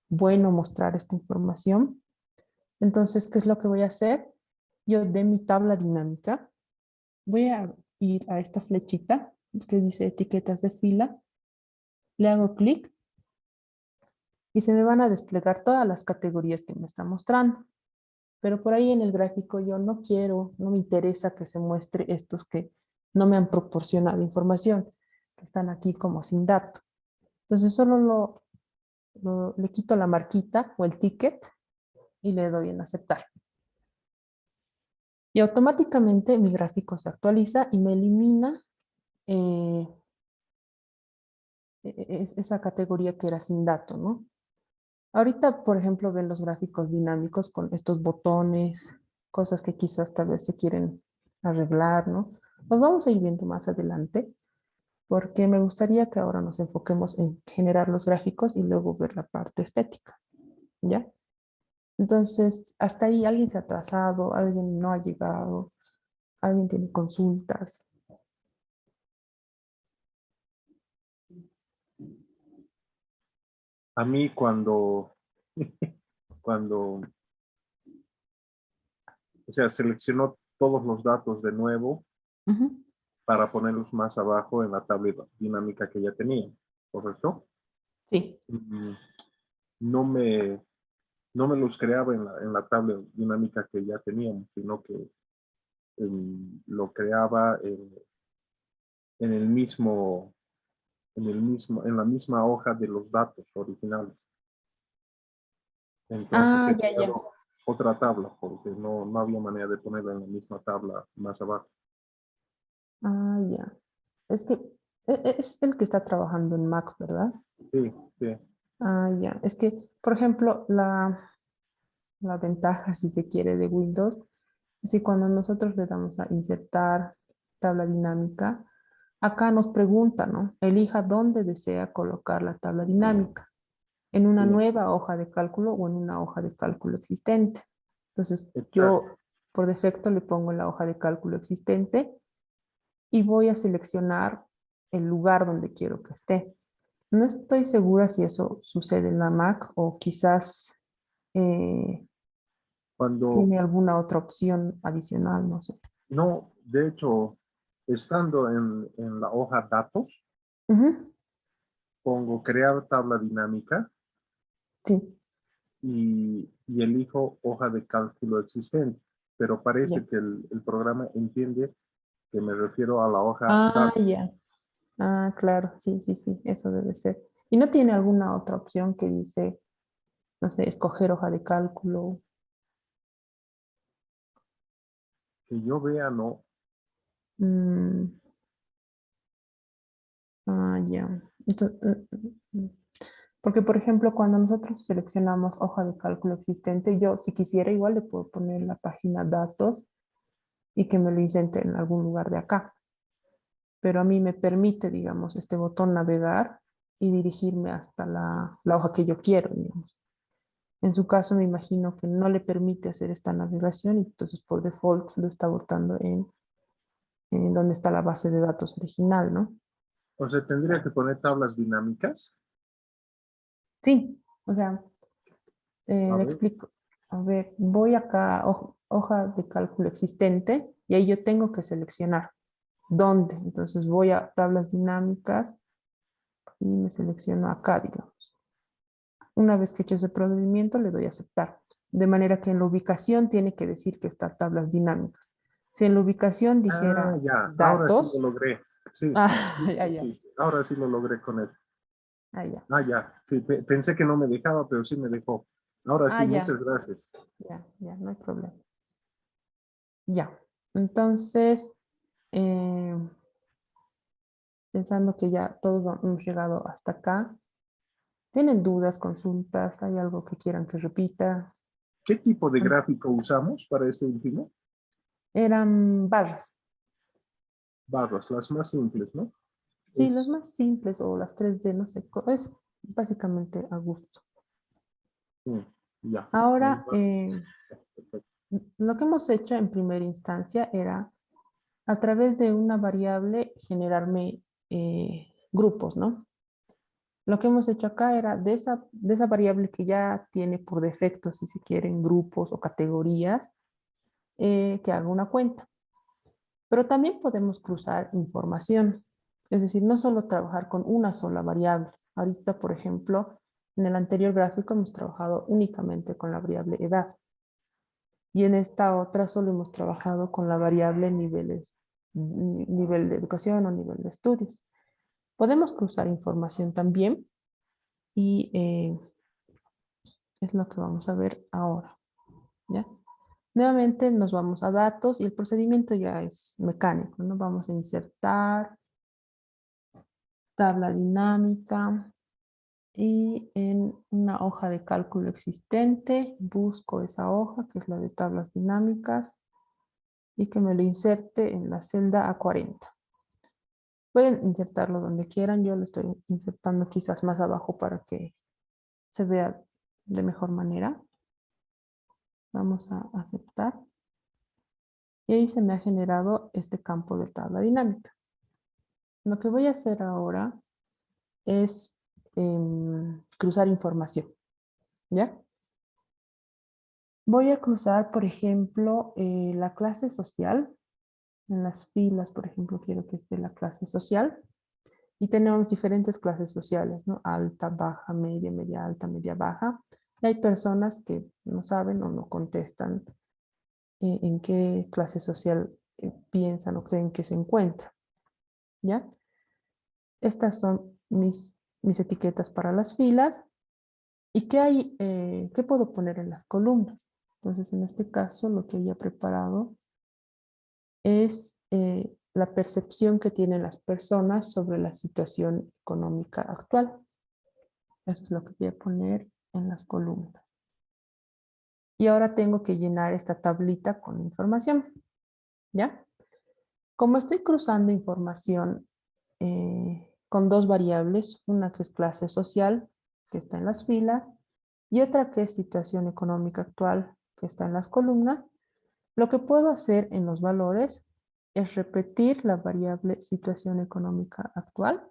bueno mostrar esta información. Entonces, ¿qué es lo que voy a hacer? Yo de mi tabla dinámica voy a ir a esta flechita que dice etiquetas de fila, le hago clic y se me van a desplegar todas las categorías que me está mostrando. Pero por ahí en el gráfico yo no quiero, no me interesa que se muestre estos que no me han proporcionado información, que están aquí como sin dato. Entonces solo le quito la marquita o el ticket y le doy en aceptar. Y automáticamente mi gráfico se actualiza y me elimina eh, esa categoría que era sin dato, ¿no? Ahorita, por ejemplo, ven los gráficos dinámicos con estos botones, cosas que quizás tal vez se quieren arreglar, ¿no? Los vamos a ir viendo más adelante, porque me gustaría que ahora nos enfoquemos en generar los gráficos y luego ver la parte estética, ¿ya? Entonces, hasta ahí alguien se ha atrasado, alguien no ha llegado, alguien tiene consultas. A mí cuando, o sea, seleccionó todos los datos de nuevo Ujú. para ponerlos más abajo en la tabla dinámica que ya tenía, ¿correcto? Sí. Mm, No me, no me los creaba en la tabla dinámica que ya teníamos, sino que lo creaba en el mismo, en la misma hoja de los datos originales. Entonces Ah, he ya, ya. creado otra tabla porque no había manera de ponerla en la misma tabla más abajo. Ah, ya. Es que es el que está trabajando en Mac, ¿verdad? Sí, sí, Ah, ya. Es que, por ejemplo, la ventaja, si se quiere, de Windows, es que cuando nosotros le damos a insertar tabla dinámica, acá nos pregunta, ¿no? Elija dónde desea colocar la tabla dinámica, en una sí, nueva hoja de cálculo o en una hoja de cálculo existente. Entonces, exacto. yo por defecto le pongo en la hoja de cálculo existente y voy a seleccionar el lugar donde quiero que esté. No estoy segura si eso sucede en la Mac o quizás eh, Cuando, tiene alguna otra opción adicional, no sé. no, de hecho, estando en la hoja datos, Ujú. pongo crear tabla dinámica Sí, y elijo hoja de cálculo existente, pero ya. parece que el programa entiende que me refiero a la hoja Ah, datos. ya. Ah, claro, sí, sí, sí, eso debe ser. ¿Y no tiene alguna otra opción que dice, no sé, escoger hoja de cálculo? Que yo vea, no. Mm, ya. Porque, por ejemplo, cuando nosotros seleccionamos hoja de cálculo existente, yo, si quisiera, igual le puedo poner la página datos y que me lo inserte en algún lugar de acá. Pero a mí me permite, digamos, este botón navegar y dirigirme hasta la hoja que yo quiero, digamos. En su caso, me imagino que no le permite hacer esta navegación y entonces por default lo está botando en donde está la base de datos original, ¿no? O sea, tendría que poner tablas dinámicas. Sí, o sea, A le ver. explico. A ver, voy acá, hoja de cálculo existente, y ahí yo tengo que seleccionar dónde. Entonces voy a tablas dinámicas y me selecciono acá, digamos. Una vez que he hecho ese procedimiento, le doy a aceptar. De manera que en la ubicación tiene que decir que está tablas dinámicas. Si en la ubicación Ah, dijera ya. Ahora sí lo datos, logré. Sí, ah, sí, ya, sí, ya, sí. Ahora sí lo logré con él. ah, ya, Ah, ya. Sí, pensé que no me dejaba, pero sí me dejó. Ahora ah, sí, ya, muchas gracias. ya, ya, no hay problema. Ya, entonces, eh, pensando que ya todos hemos llegado hasta acá, ¿tienen dudas, consultas? ¿Hay algo que quieran que repita? ¿Qué tipo de Bueno, gráfico usamos para este último? eran barras. Barras, las más simples, ¿no? Sí, las Es, más simples o las 3D, no sé, es básicamente a gusto. mm, ya. Las Ahora, barras, perfecto. lo que hemos hecho en primera instancia era a través de una variable generarme grupos, ¿no? Lo que hemos hecho acá era de esa variable que ya tiene por defecto, si se quieren, grupos o categorías, que haga una cuenta. Pero también podemos cruzar información, es decir, no solo trabajar con una sola variable. Ahorita, por ejemplo, en el anterior gráfico hemos trabajado únicamente con la variable edad y en esta otra solo hemos trabajado con la variable nivel de educación o nivel de estudios. Podemos cruzar información también y es lo que vamos a ver ahora, ¿ya? Nuevamente nos vamos a datos y el procedimiento ya es mecánico, ¿no? Vamos a insertar tabla dinámica y en una hoja de cálculo existente busco esa hoja que es la de tablas dinámicas y que me lo inserte en la celda A40. Pueden insertarlo donde quieran, yo lo estoy insertando quizás más abajo para que se vea de mejor manera. Vamos a aceptar. Y ahí se me ha generado este campo de tabla dinámica. Lo que voy a hacer ahora es cruzar información, ¿ya? Voy a cruzar, por ejemplo, la clase social. En las filas, por ejemplo, quiero que esté la clase social. Y tenemos diferentes clases sociales, ¿no? Alta, baja, media alta, media baja. Y hay personas que no saben o no contestan en qué clase social piensan o creen que se encuentran, ¿ya? Estas son mis etiquetas para las filas. ¿Y qué hay, qué puedo poner en las columnas? Entonces, en este caso, lo que había preparado es la percepción que tienen las personas sobre la situación económica actual. Eso es lo que voy a poner en las columnas. Y ahora tengo que llenar esta tablita con información, ¿ya? Como estoy cruzando información con dos variables, una que es clase social, que está en las filas, y otra que es situación económica actual, que está en las columnas, lo que puedo hacer en los valores es repetir la variable situación económica actual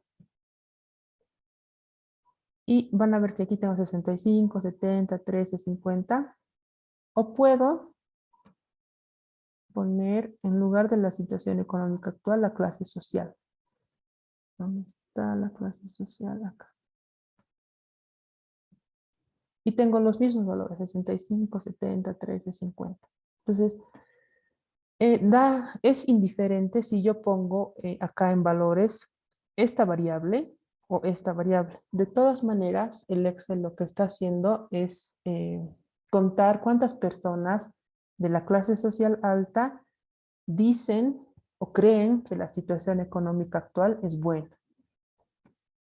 y van a ver que aquí tengo 65, 70, 13, 50. O puedo poner en lugar de la situación económica actual la clase social. ¿Dónde está la clase social? Acá. Y tengo los mismos valores, 65, 70, 13, 50. Entonces, es indiferente si yo pongo acá en valores esta variable o esta variable. De todas maneras, el Excel lo que está haciendo es contar cuántas personas de la clase social alta dicen o creen que la situación económica actual es buena.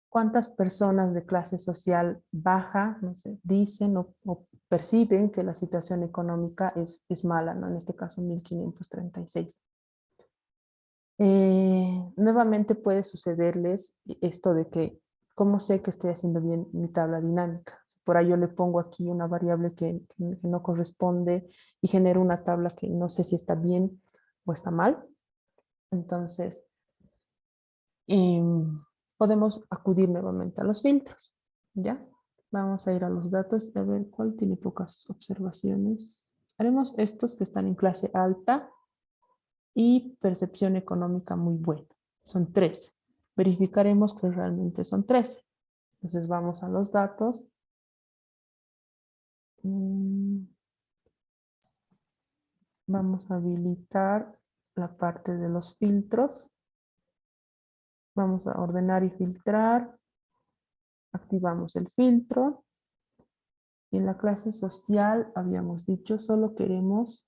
¿Cuántas personas de clase social baja, no sé, dicen o perciben que la situación económica es mala, ¿no? En este caso, 1536. Nuevamente puede sucederles esto de que, ¿cómo sé que estoy haciendo bien mi tabla dinámica? Por ahí yo le pongo aquí una variable que no corresponde y genero una tabla que no sé si está bien o está mal. Entonces, podemos acudir nuevamente a los filtros, ¿ya? Vamos a ir a los datos a ver cuál tiene pocas observaciones. Haremos estos que están en clase alta y percepción económica muy buena. Son 13. Verificaremos que realmente son 13. Entonces vamos a los datos. Vamos a habilitar la parte de los filtros. Vamos a ordenar y filtrar. Activamos el filtro. Y en la clase social habíamos dicho solo queremos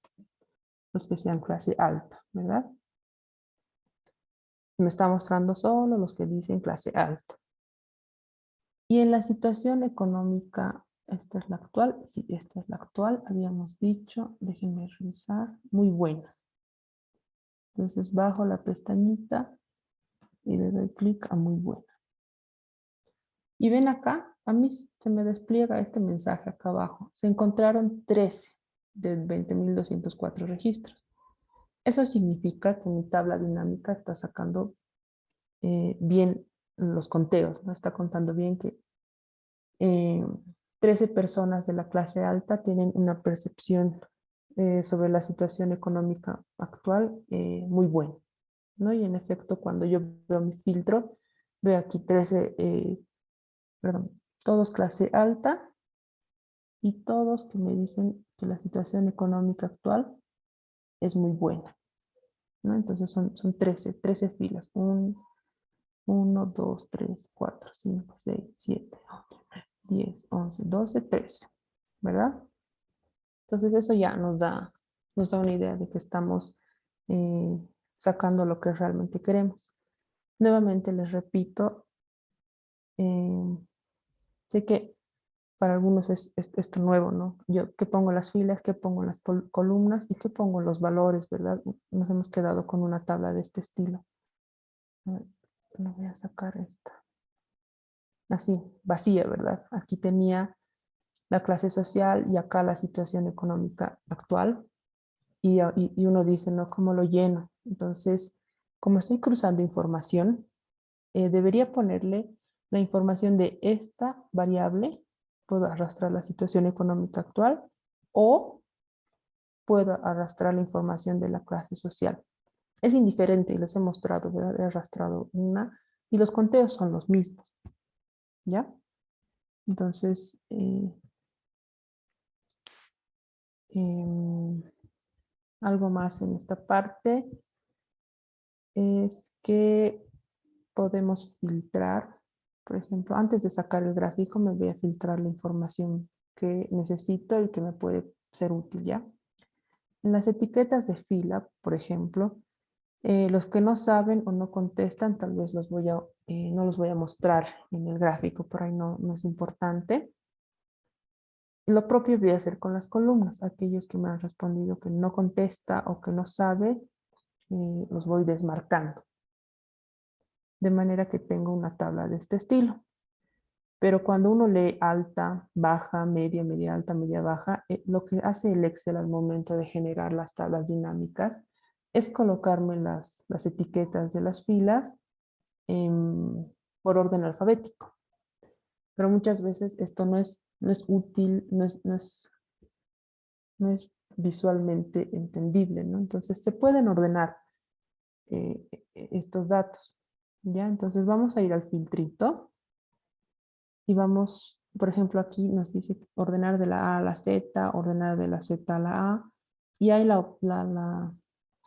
los que sean clase alta, ¿verdad? Me está mostrando solo los que dicen clase alta. Y en la situación económica, esta es la actual, sí, esta es la actual, habíamos dicho, déjenme revisar, muy buena. Entonces bajo la pestañita y le doy clic a muy buena. Y ven acá, a mí se me despliega este mensaje acá abajo. Se encontraron 13 de 20.204 registros. Eso significa que mi tabla dinámica está sacando bien los conteos, ¿no? Está contando bien que 13 personas de la clase alta tienen una percepción sobre la situación económica actual muy buena, ¿no? Y en efecto, cuando yo veo mi filtro, veo aquí 13, perdón, todos clase alta y todos que me dicen que la situación económica actual es muy buena, ¿no? Entonces son 13 filas. 1, 2, 3, 4, 5, 6, 7, 8, 10, 11, 12, 13, ¿verdad? Entonces eso ya nos da una idea de que estamos eh, sacando lo que realmente queremos. Nuevamente les repito, eh, sé que para algunos es esto nuevo, ¿no? Yo que pongo las filas, que pongo las columnas y que pongo los valores, ¿verdad? Nos hemos quedado con una tabla de este estilo. A ver, no voy a sacar esta. Así, vacía, ¿verdad? Aquí tenía la clase social y acá la situación económica actual. Y uno dice, ¿no? ¿Cómo lo lleno? Entonces, como estoy cruzando información, debería ponerle la información de esta variable, puedo arrastrar la situación económica actual o puedo arrastrar la información de la clase social. Es indiferente y les he mostrado, ¿verdad? He arrastrado una y los conteos son los mismos, ¿ya? Entonces, algo más en esta parte es que podemos filtrar, por ejemplo, antes de sacar el gráfico me voy a filtrar la información que necesito y que me puede ser útil, ¿ya? En las etiquetas de fila, por ejemplo, los que no saben o no contestan, tal vez no los voy a mostrar en el gráfico, por ahí no es importante. Lo propio voy a hacer con las columnas. Aquellos que me han respondido que no contesta o que no sabe, los voy desmarcando. De manera que tengo una tabla de este estilo. Pero cuando uno lee alta, baja, media, media alta, media baja, lo que hace el Excel al momento de generar las tablas dinámicas es colocarme las etiquetas de las filas por orden alfabético. Pero muchas veces esto no es útil, no es visualmente entendible, ¿no? Entonces se pueden ordenar estos datos, ¿ya? Entonces vamos a ir al filtrito y vamos, por ejemplo, aquí nos dice ordenar de la A a la Z, ordenar de la Z a la A, y hay la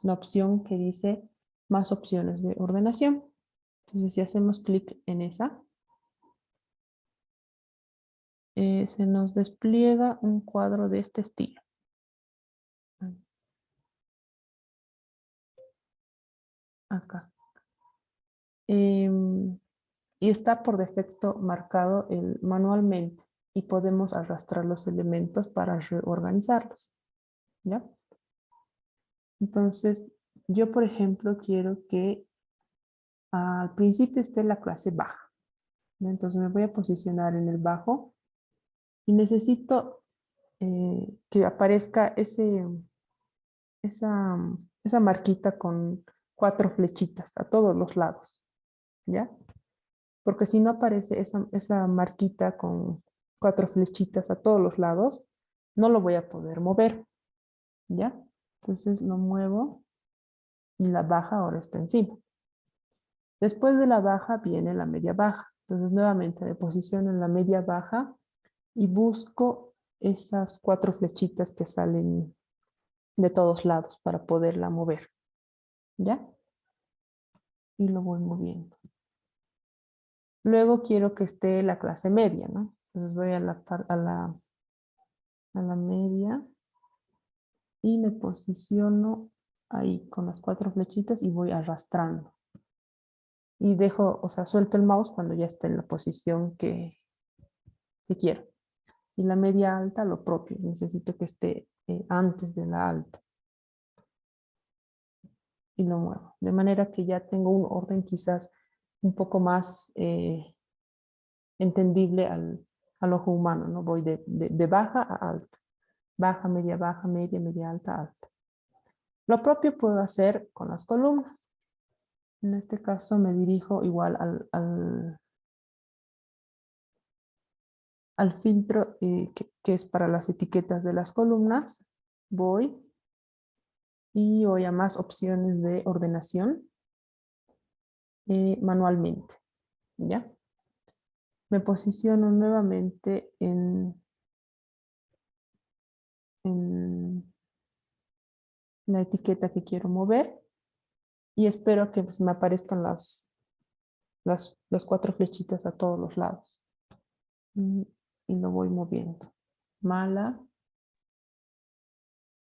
opción que dice más opciones de ordenación. Entonces, si hacemos clic en esa, se nos despliega un cuadro de este estilo. Acá. Y está por defecto marcado manualmente y podemos arrastrar los elementos para reorganizarlos. ¿Ya? Entonces, yo, por ejemplo, quiero que al principio esté la clase baja. ¿Ya? Entonces me voy a posicionar en el bajo y necesito que aparezca esa marquita con 4 flechitas a todos los lados. ¿Ya? Porque si no aparece esa marquita con 4 flechitas a todos los lados, no lo voy a poder mover. ¿Ya? Entonces lo muevo y la baja ahora está encima. Después de la baja viene la media baja. Entonces nuevamente me posiciono en la media baja y busco esas 4 flechitas que salen de todos lados para poderla mover. ¿Ya? Y lo voy moviendo. Luego quiero que esté la clase media, ¿no? Entonces voy a la media y me posiciono ahí con las 4 flechitas y voy arrastrando. Y dejo, o sea, suelto el mouse cuando ya esté en la posición que quiero. Y la media alta, lo propio, necesito que esté antes de la alta. Y lo muevo. De manera que ya tengo un orden quizás un poco más entendible al ojo humano, ¿no? Voy de baja a alta. Baja, media, media alta, alta. Lo propio puedo hacer con las columnas. En este caso me dirijo igual al filtro que es para las etiquetas de las columnas. Voy y voy a más opciones de ordenación manualmente. ¿Ya? Me posiciono nuevamente en la etiqueta que quiero mover y espero que pues, me aparezcan las 4 flechitas a todos los lados. Y lo voy moviendo. Mala,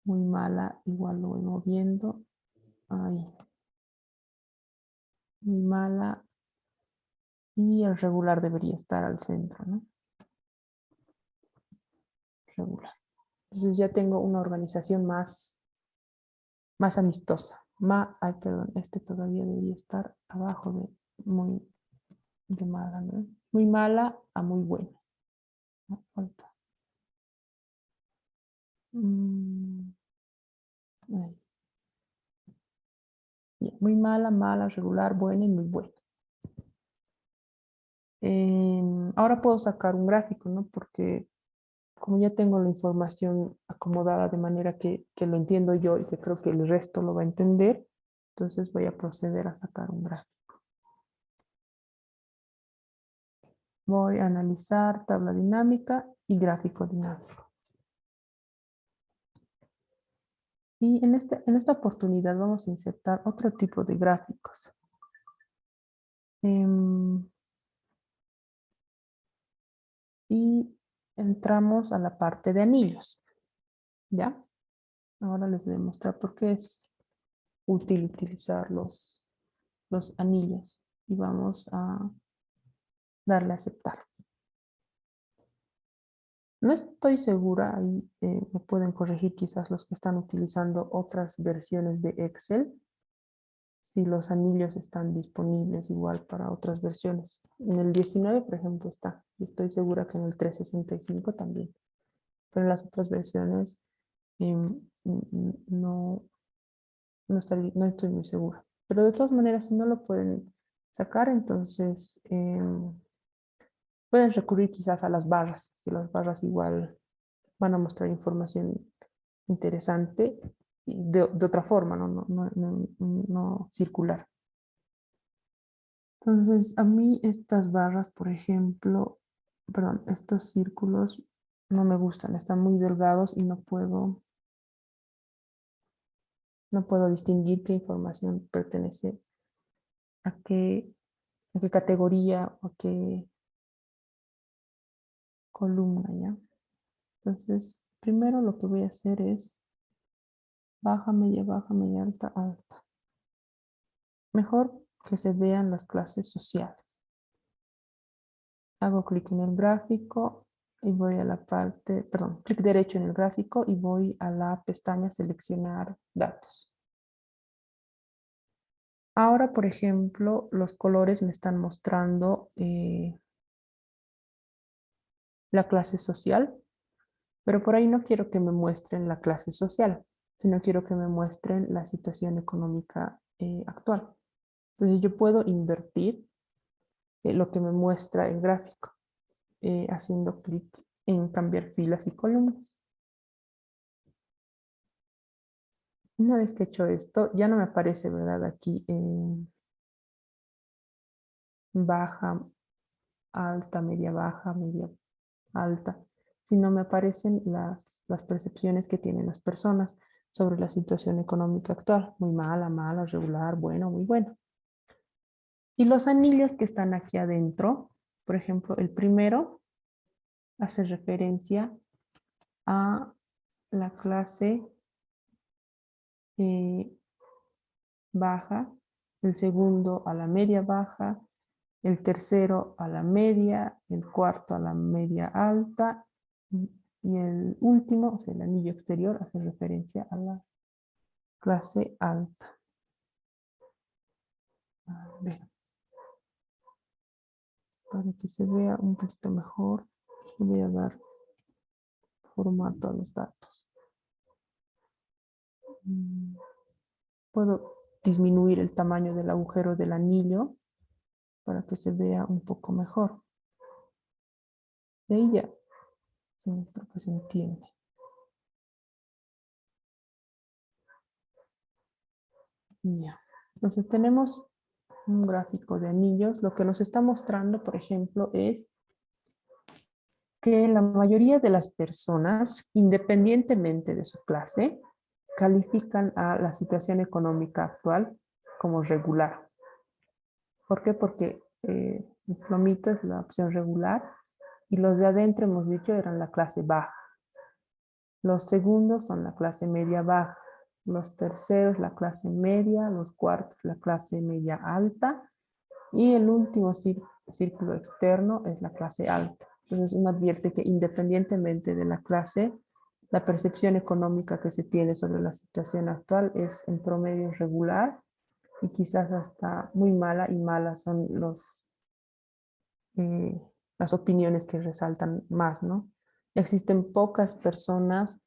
muy mala, igual lo voy moviendo. Ahí. Muy mala. Y el regular debería estar al centro, ¿no? Regular. Entonces ya tengo una organización más amistosa. Ay, perdón, este todavía debería estar abajo de mala, ¿no? Muy mala a muy buena. No, falta. Ahí. Bien, muy mala, mala, regular, buena y muy buena. Ahora puedo sacar un gráfico, ¿no? Porque como ya tengo la información acomodada de manera que lo entiendo yo y que creo que el resto lo va a entender, entonces voy a proceder a sacar un gráfico. Voy a analizar tabla dinámica y gráfico dinámico. Y en esta oportunidad vamos a insertar otro tipo de gráficos. Y entramos a la parte de anillos. ¿Ya? Ahora les voy a mostrar por qué es útil utilizar los anillos. Y vamos a darle a aceptar. No estoy segura, ahí me pueden corregir quizás los que están utilizando otras versiones de Excel, si los anillos están disponibles igual para otras versiones. En el 19, por ejemplo, está. Y estoy segura que en el 365 también. Pero en las otras versiones no estoy muy segura. Pero de todas maneras, si no lo pueden sacar, entonces pueden recurrir quizás a las barras, que las barras igual van a mostrar información interesante de otra forma, no circular. Entonces, a mí estas barras, por ejemplo, perdón, estos círculos no me gustan, están muy delgados y no puedo distinguir qué información pertenece a qué a qué categoría o a qué columna, ¿ya? Entonces, primero lo que voy a hacer es baja, media alta, alta. Mejor que se vean las clases sociales. Hago clic en el gráfico y voy a la parte, perdón, clic derecho en el gráfico y voy a la pestaña seleccionar datos. Ahora, por ejemplo, los colores me están mostrando la clase social, pero por ahí no quiero que me muestren la clase social, sino quiero que me muestren la situación económica actual. Entonces yo puedo invertir lo que me muestra el gráfico, haciendo clic en cambiar filas y columnas. Una vez que he hecho esto, ya no me aparece, ¿verdad? Aquí baja, alta, media alta, sino me aparecen las percepciones que tienen las personas sobre la situación económica actual. Muy mala, mala, regular, bueno, muy bueno. Y los anillos que están aquí adentro, por ejemplo, el primero hace referencia a la clase baja, el segundo a la media baja, el tercero a la media, el cuarto a la media alta y el último, o sea, el anillo exterior, hace referencia a la clase alta. A ver, para que se vea un poquito mejor, le voy a dar formato a los datos. Puedo disminuir el tamaño del agujero del anillo para que se vea un poco mejor. De ahí ya, sí, creo que se entiende. Ya. Entonces tenemos un gráfico de anillos. Lo que nos está mostrando, por ejemplo, es que la mayoría de las personas, independientemente de su clase, califican a la situación económica actual como regular. ¿Por qué? Porque el plomito es la opción regular y los de adentro, hemos dicho, eran la clase baja. Los segundos son la clase media baja, los terceros la clase media, los cuartos la clase media alta y el último círculo externo es la clase alta. Entonces uno advierte que independientemente de la clase, la percepción económica que se tiene sobre la situación actual es en promedio regular y quizás hasta muy mala, y malas son las opiniones que resaltan más, ¿no? Existen pocas personas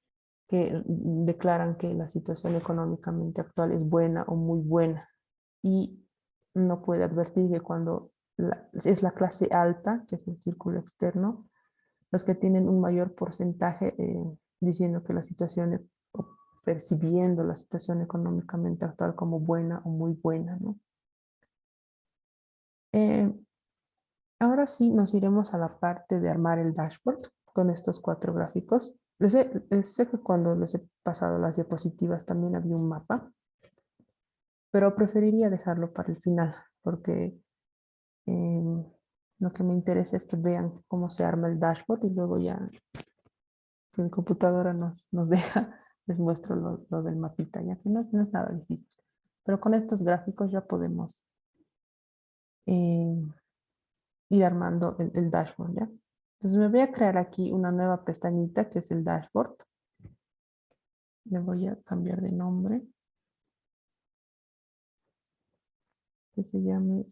que declaran que la situación económicamente actual es buena o muy buena. Y no puede advertir que cuando es la clase alta, que es el círculo externo, los que tienen un mayor porcentaje diciendo que la situación, o percibiendo la situación económicamente actual como buena o muy buena, ¿no? Ahora sí nos iremos a la parte de armar el dashboard con estos 4 gráficos. Sé que cuando les he pasado las diapositivas también había un mapa, pero preferiría dejarlo para el final porque lo que me interesa es que vean cómo se arma el dashboard y luego ya, si mi computadora nos deja, les muestro lo del mapita, ya que no es nada difícil. Pero con estos gráficos ya podemos ir armando el dashboard, ¿ya? Entonces me voy a crear aquí una nueva pestañita que es el dashboard. Le voy a cambiar de nombre. Que se llame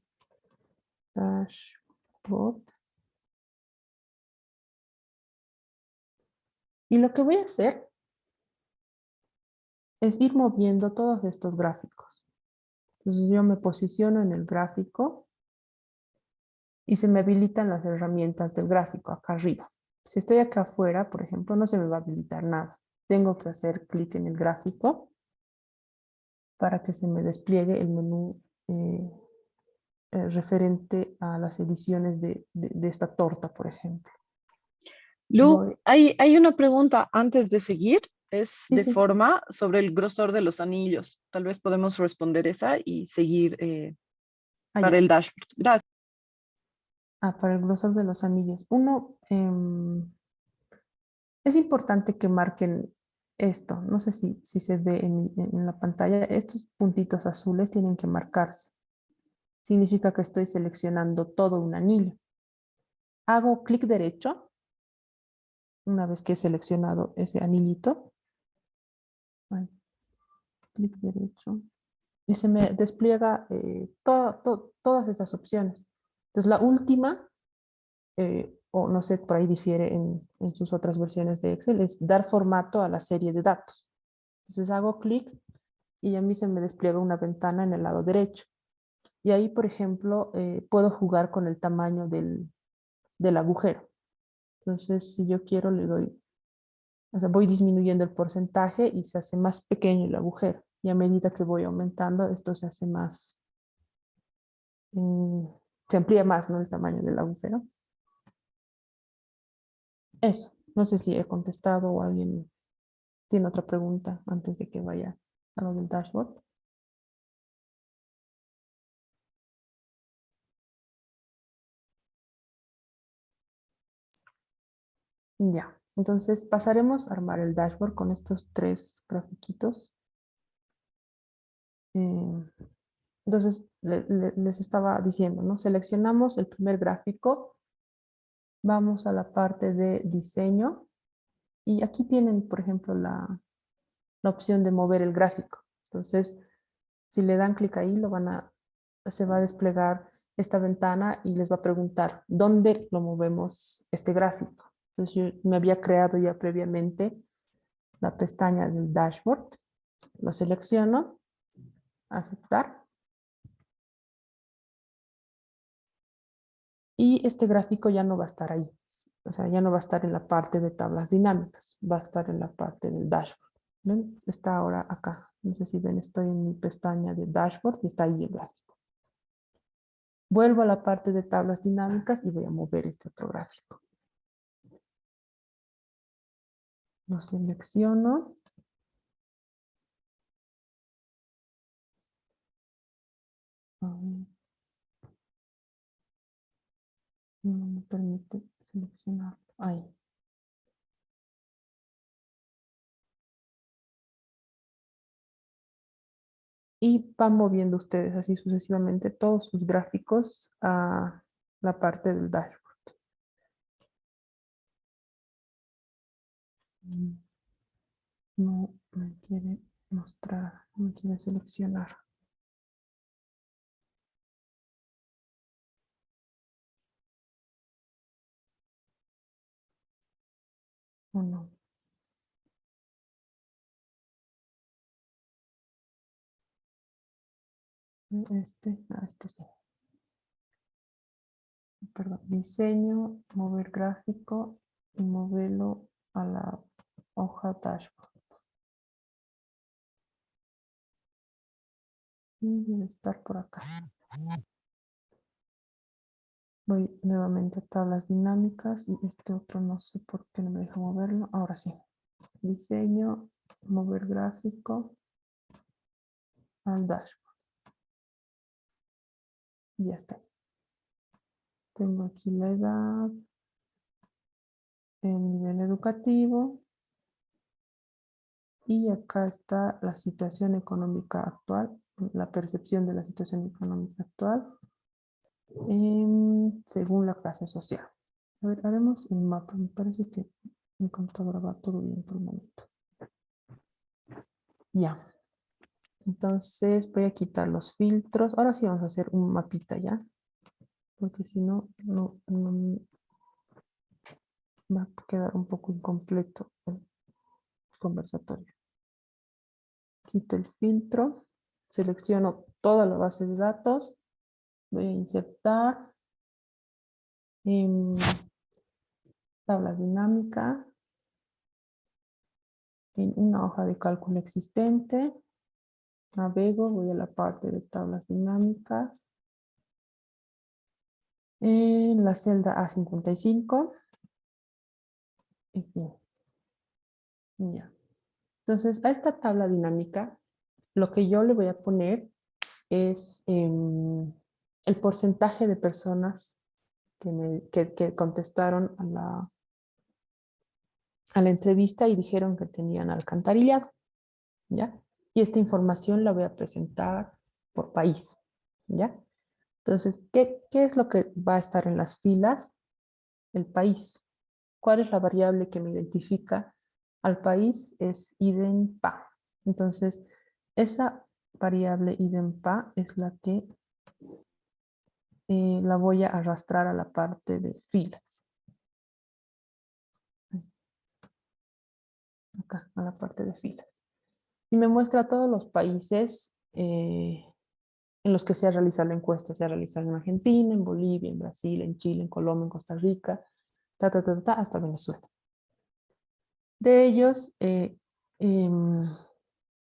dashboard. Y lo que voy a hacer es ir moviendo todos estos gráficos. Entonces yo me posiciono en el gráfico y se me habilitan las herramientas del gráfico acá arriba. Si estoy acá afuera, por ejemplo, no se me va a habilitar nada. Tengo que hacer clic en el gráfico para que se me despliegue el menú referente a las ediciones de esta torta, por ejemplo. Lu, hay una pregunta antes de seguir, es Sí, de sí. forma sobre el grosor de los anillos. Tal vez podemos responder esa y seguir para Ya. el dashboard. Gracias. Para el grosor de los anillos. Uno, es importante que marquen esto. No sé si se ve en la pantalla. Estos puntitos azules tienen que marcarse. Significa que estoy seleccionando todo un anillo. Hago clic derecho una vez que he seleccionado ese anillito. Ay, clic derecho. Y se me despliega todas estas opciones. Entonces la última, o no sé, por ahí difiere en sus otras versiones de Excel, es dar formato a la serie de datos. Entonces hago clic y a mí se me despliega una ventana en el lado derecho. Y ahí, por ejemplo, puedo jugar con el tamaño del agujero. Entonces, si yo quiero, le doy, o sea, voy disminuyendo el porcentaje y se hace más pequeño el agujero. Y a medida que voy aumentando, esto se hace más, se amplía más, ¿no? El tamaño del agujero. Eso. No sé si he contestado o alguien tiene otra pregunta antes de que vaya a lo del dashboard. Ya. Entonces pasaremos a armar el dashboard con estos tres grafiquitos. Entonces les estaba diciendo, ¿no? Seleccionamos el primer gráfico, vamos a la parte de diseño y aquí tienen, por ejemplo, la opción de mover el gráfico. Entonces, si le dan clic ahí, se va a desplegar esta ventana y les va a preguntar, ¿dónde lo movemos este gráfico? Entonces, yo me había creado ya previamente la pestaña del dashboard, lo selecciono, aceptar. Y este gráfico ya no va a estar ahí. O sea, ya no va a estar en la parte de tablas dinámicas, va a estar en la parte del dashboard. ¿Ven? Está ahora acá. No sé si ven, estoy en mi pestaña de dashboard y está ahí el gráfico. Vuelvo a la parte de tablas dinámicas y voy a mover este otro gráfico. Lo selecciono. No me permite seleccionar. Ahí. Y van moviendo ustedes así sucesivamente todos sus gráficos a la parte del dashboard. No me quiere mostrar, no me quiere seleccionar. O no. Este sí. Perdón, diseño, mover gráfico y moverlo a la hoja dashboard. Y debe estar por acá. Voy nuevamente a tablas dinámicas y este otro no sé por qué no me deja moverlo. Ahora sí. Diseño, mover gráfico al dashboard. Y ya está. Tengo aquí la edad, el nivel educativo. Y acá está la situación económica actual, la percepción de la situación económica actual según la clase social. A ver, haremos un mapa. Me parece que mi computadora va todo bien por el momento. Ya. Entonces voy a quitar los filtros. Ahora sí vamos a hacer un mapita ya. Porque si no, no va a quedar un poco incompleto el conversatorio. Quito el filtro. Selecciono toda la base de datos. Voy a insertar en tabla dinámica en una hoja de cálculo existente. Navego, voy a la parte de tablas dinámicas. En la celda A55. Y bien. Ya. Entonces, a esta tabla dinámica, lo que yo le voy a poner es el porcentaje de personas que contestaron a la entrevista y dijeron que tenían alcantarillado, ¿ya? Y esta información la voy a presentar por país, ¿ya? Entonces, ¿qué es lo que va a estar en las filas? El país. ¿Cuál es la variable que me identifica al país? Es IDENPA. Entonces, esa variable IDENPA es la que la voy a arrastrar a la parte de filas. Acá, a la parte de filas. Y me muestra todos los países en los que se ha realizado la encuesta. Se ha realizado en Argentina, en Bolivia, en Brasil, en Chile, en Colombia, en Costa Rica, hasta Venezuela. De ellos,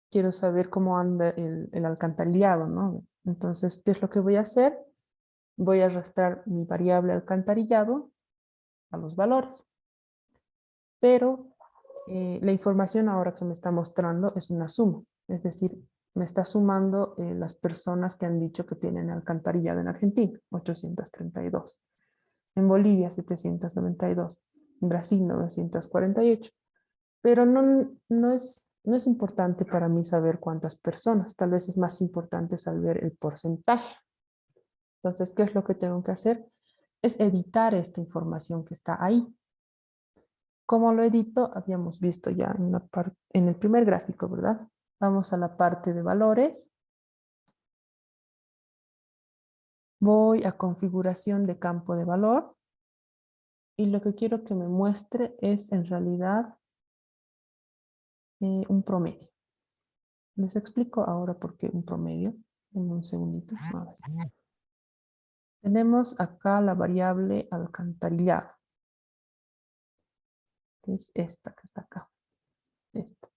quiero saber cómo anda el alcantarillado, ¿no? Entonces, ¿qué es lo que voy a hacer? Voy a arrastrar mi variable alcantarillado a los valores. Pero la información ahora que me está mostrando es una suma. Es decir, me está sumando las personas que han dicho que tienen alcantarillado en Argentina, 832. En Bolivia, 792. En Brasil, 948. Pero no es importante para mí saber cuántas personas. Tal vez es más importante saber el porcentaje. Entonces, ¿qué es lo que tengo que hacer? Es editar esta información que está ahí. ¿Cómo lo edito? Habíamos visto ya en el primer gráfico, ¿verdad? Vamos a la parte de valores. Voy a configuración de campo de valor. Y lo que quiero que me muestre es en realidad un promedio. Les explico ahora por qué un promedio. En un segundito. Ahora sí. Tenemos acá la variable alcantarillado, que es esta que está acá. Esta.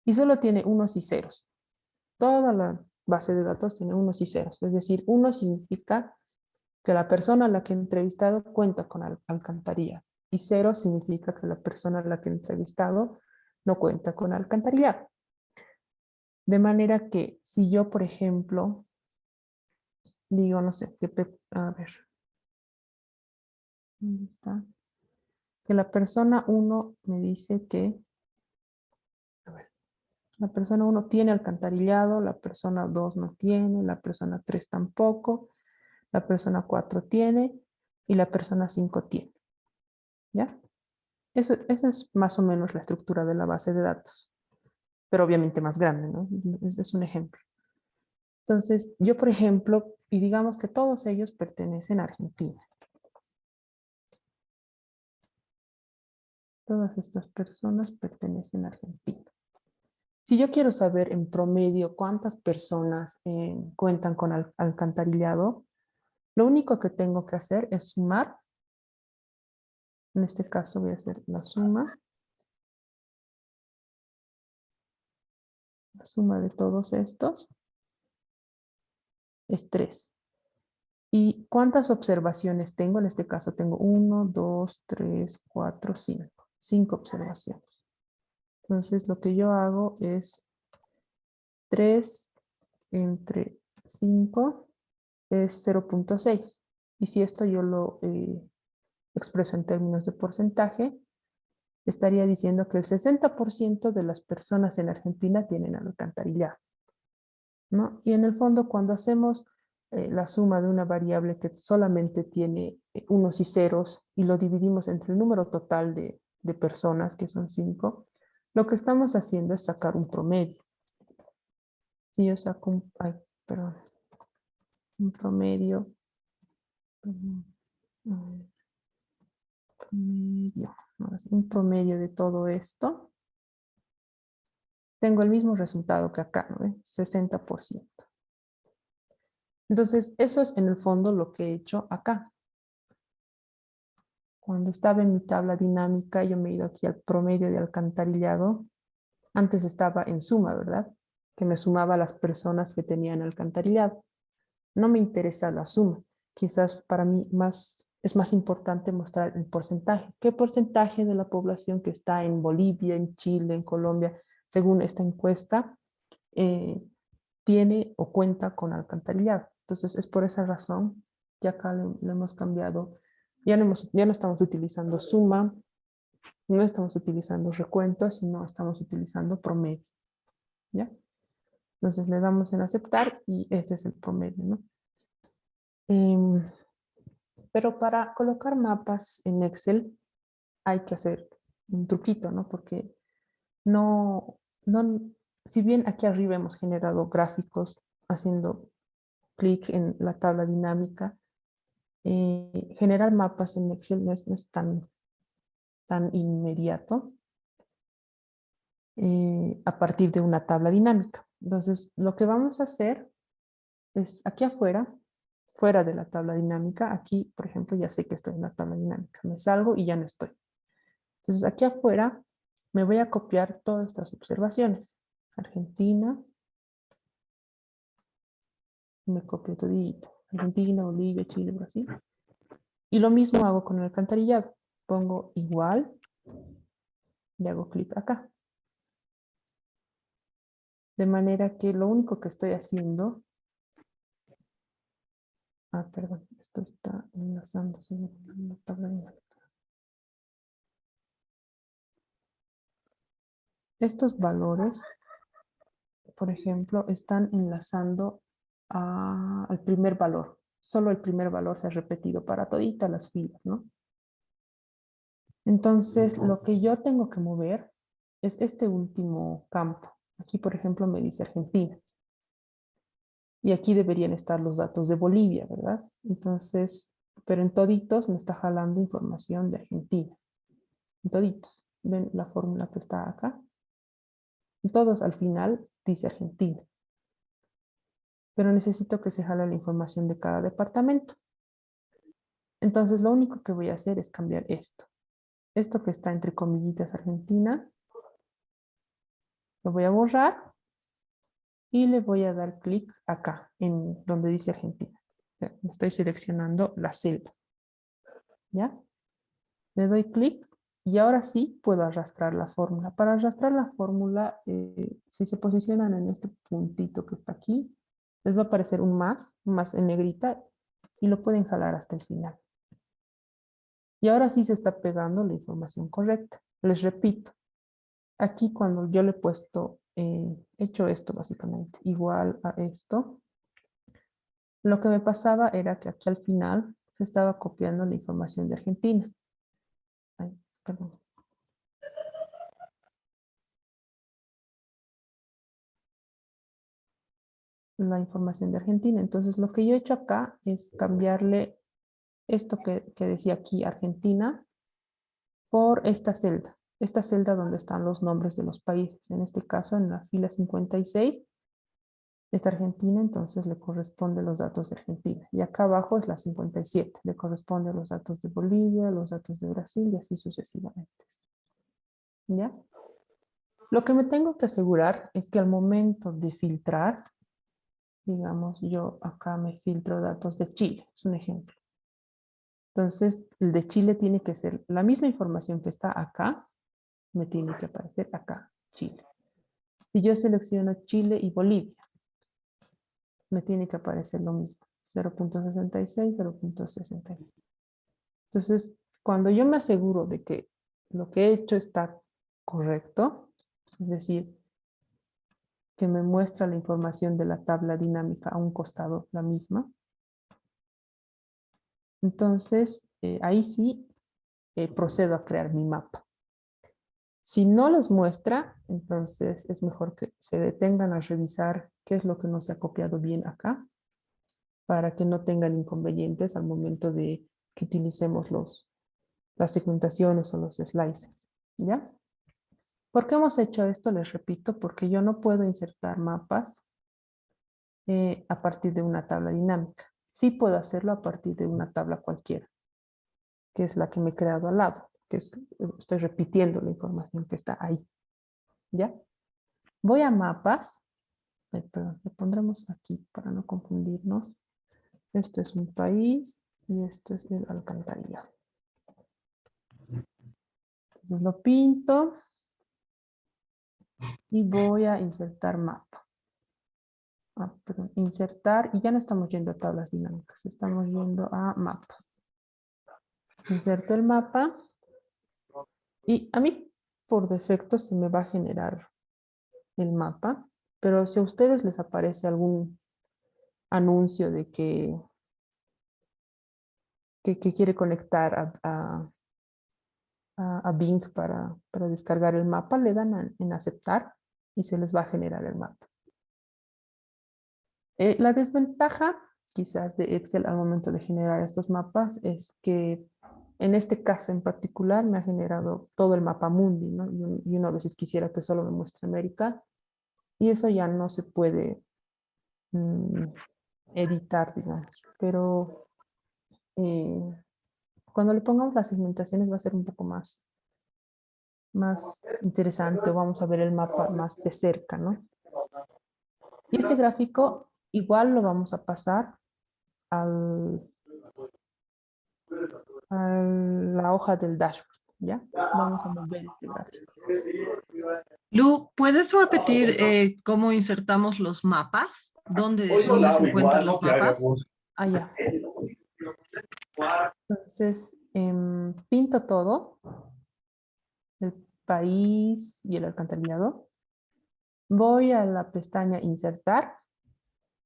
Y solo tiene unos y ceros. Toda la base de datos tiene unos y ceros. Es decir, uno significa que la persona a la que he entrevistado cuenta con alcantarillado. Y cero significa que la persona a la que he entrevistado no cuenta con alcantarillado. De manera que si yo, por ejemplo, digo, no sé, a ver, ¿dónde está? Que la persona 1 me dice que, a ver, la persona 1 tiene alcantarillado, la persona 2 no tiene, la persona 3 tampoco, la persona 4 tiene y la persona 5 tiene. ¿Ya? Esa es más o menos la estructura de la base de datos, pero obviamente más grande, ¿no? Es un ejemplo. Entonces, yo, por ejemplo, y digamos que todos ellos pertenecen a Argentina. Todas estas personas pertenecen a Argentina. Si yo quiero saber en promedio cuántas personas cuentan con alcantarillado, lo único que tengo que hacer es sumar. En este caso voy a hacer la suma. La suma de todos estos es 3. ¿Y cuántas observaciones tengo? En este caso tengo 1, 2, 3, 4, 5. 5 observaciones. Entonces lo que yo hago es 3 entre 5 es 0.6. Y si esto yo lo expreso en términos de porcentaje, estaría diciendo que el 60% de las personas en Argentina tienen alcantarillado, ¿no? Y en el fondo, cuando hacemos la suma de una variable que solamente tiene unos y ceros y lo dividimos entre el número total de personas, que son 5, lo que estamos haciendo es sacar un promedio. Si yo saco un promedio, un promedio de todo esto, tengo el mismo resultado que acá, ¿no? 60%. Entonces, eso es en el fondo lo que he hecho acá. Cuando estaba en mi tabla dinámica, yo me he ido aquí al promedio de alcantarillado. Antes estaba en suma, ¿verdad? Que me sumaba a las personas que tenían alcantarillado. No me interesa la suma. Quizás para mí es más importante mostrar el porcentaje. ¿Qué porcentaje de la población que está en Bolivia, en Chile, en Colombia, según esta encuesta, tiene o cuenta con alcantarillado? Entonces, es por esa razón Y acá le hemos cambiado, ya no estamos utilizando suma, no estamos utilizando recuento, sino estamos utilizando promedio, ¿ya? Entonces le damos en aceptar y este es el promedio, ¿no? Pero para colocar mapas en Excel hay que hacer un truquito, ¿no? Porque no, si bien aquí arriba hemos generado gráficos haciendo clic en la tabla dinámica, generar mapas en Excel no es tan inmediato a partir de una tabla dinámica. Entonces, lo que vamos a hacer es aquí afuera, fuera de la tabla dinámica, aquí, por ejemplo, ya sé que estoy en la tabla dinámica, me salgo y ya no estoy. Entonces, aquí afuera me voy a copiar todas estas observaciones. Argentina, me copio todito. Argentina, Bolivia, Chile, Brasil. Y lo mismo hago con el alcantarillado. Pongo igual y hago clic acá. De manera que lo único que estoy haciendo... perdón, esto está enlazándose en la tabla dinámica. Estos valores, por ejemplo, están enlazando al primer valor. Solo el primer valor se ha repetido para toditas las filas, ¿no? Entonces, lo que yo tengo que mover es este último campo. Aquí, por ejemplo, me dice Argentina. Y aquí deberían estar los datos de Bolivia, ¿verdad? Entonces, pero en toditos me está jalando información de Argentina. En toditos. ¿Ven la fórmula que está acá? En todos al final dice Argentina. Pero necesito que se jale la información de cada departamento. Entonces, lo único que voy a hacer es cambiar esto. Esto que está entre comillitas Argentina, lo voy a borrar y le voy a dar clic acá, en donde dice Argentina. Estoy seleccionando la celda. ¿Ya? Le doy clic y ahora sí puedo arrastrar la fórmula. Para arrastrar la fórmula, si se posicionan en este puntito que está aquí, les va a aparecer un más en negrita, y lo pueden jalar hasta el final. Y ahora sí se está pegando la información correcta. Les repito, aquí cuando yo le he puesto, hecho esto básicamente, igual a esto, lo que me pasaba era que aquí al final se estaba copiando la información de Argentina. Ay, perdón. La información de Argentina. Entonces lo que yo he hecho acá es cambiarle esto que decía aquí Argentina por esta celda donde están los nombres de los países. En este caso, en la fila 56 está Argentina, entonces le corresponde los datos de Argentina. Y acá abajo es la 57, le corresponde los datos de Bolivia, los datos de Brasil y así sucesivamente. ¿Ya? Lo que me tengo que asegurar es que al momento de filtrar, digamos, yo acá me filtro datos de Chile, es un ejemplo. Entonces, el de Chile tiene que ser la misma información que está acá, me tiene que aparecer acá, Chile. Si yo selecciono Chile y Bolivia, me tiene que aparecer lo mismo, 0.66, 0.66. Entonces, cuando yo me aseguro de que lo que he hecho está correcto, es decir, que me muestra la información de la tabla dinámica a un costado la misma, entonces ahí sí procedo a crear mi mapa. Si no los muestra, entonces es mejor que se detengan a revisar qué es lo que no se ha copiado bien acá, para que no tengan inconvenientes al momento de que utilicemos las segmentaciones o los slices, ¿ya? ¿Por qué hemos hecho esto? Les repito, porque yo no puedo insertar mapas a partir de una tabla dinámica. Sí puedo hacerlo a partir de una tabla cualquiera, que es la que me he creado al lado, estoy repitiendo la información que está ahí, ¿ya? Voy a mapas, perdón, le pondremos aquí para no confundirnos. Esto es un país y esto es el alcantarillado. Entonces lo pinto y voy a insertar mapa. perdón, insertar, y ya no estamos yendo a tablas dinámicas, estamos yendo a mapas. Inserto el mapa y a mí por defecto se me va a generar el mapa, pero si a ustedes les aparece algún anuncio de que quiere conectar a Bing para descargar el mapa, le dan en aceptar y se les va a generar el mapa. La desventaja quizás de Excel al momento de generar estos mapas es que en este caso en particular me ha generado todo el mapa mundi, ¿no? Y uno a veces quisiera que solo me muestre América y eso ya no se puede editar, digamos. Pero cuando le pongamos las segmentaciones va a ser un poco más interesante, vamos a ver el mapa más de cerca, ¿no? Y este gráfico igual lo vamos a pasar al, a la hoja del dashboard, ¿ya? Vamos a mover este gráfico. Lu, ¿puedes repetir cómo insertamos los mapas? ¿Dónde se encuentran los mapas? Ah, ya. Entonces, pinto todo, el país y el alcantarillado. Voy a la pestaña insertar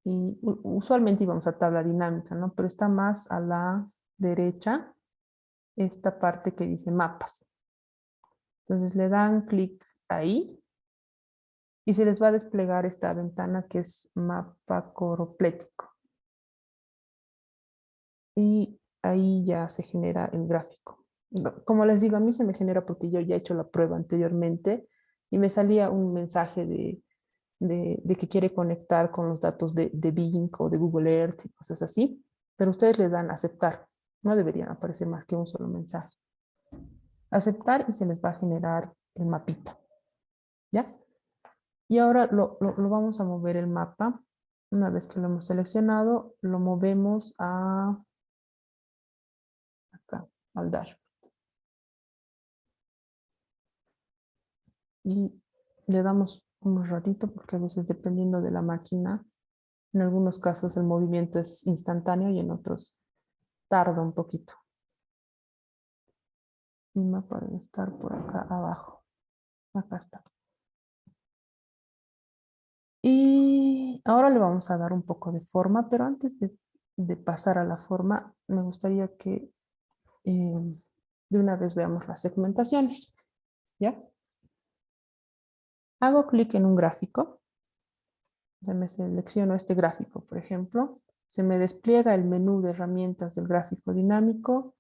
y usualmente íbamos a tabla dinámica, ¿no? Pero está más a la derecha esta parte que dice mapas. Entonces le dan clic ahí y se les va a desplegar esta ventana que es mapa coroplético. Y ahí ya se genera el gráfico. Como les digo, a mí se me genera porque yo ya he hecho la prueba anteriormente y me salía un mensaje de que quiere conectar con los datos de Bing o de Google Earth y cosas así, pero ustedes le dan aceptar. No deberían aparecer más que un solo mensaje. Aceptar y se les va a generar el mapita. ¿Ya? Y ahora lo vamos a mover el mapa. Una vez que lo hemos seleccionado, lo movemos acá, al dashboard. Y le damos un ratito porque a veces dependiendo de la máquina, en algunos casos el movimiento es instantáneo y en otros tarda un poquito. Mi mapa debe estar por acá abajo. Acá está. Y ahora le vamos a dar un poco de forma, pero antes de pasar a la forma, me gustaría que de una vez veamos las segmentaciones. ¿Ya? Hago clic en un gráfico. Ya me selecciono este gráfico, por ejemplo. Se me despliega el menú de herramientas del gráfico dinámico.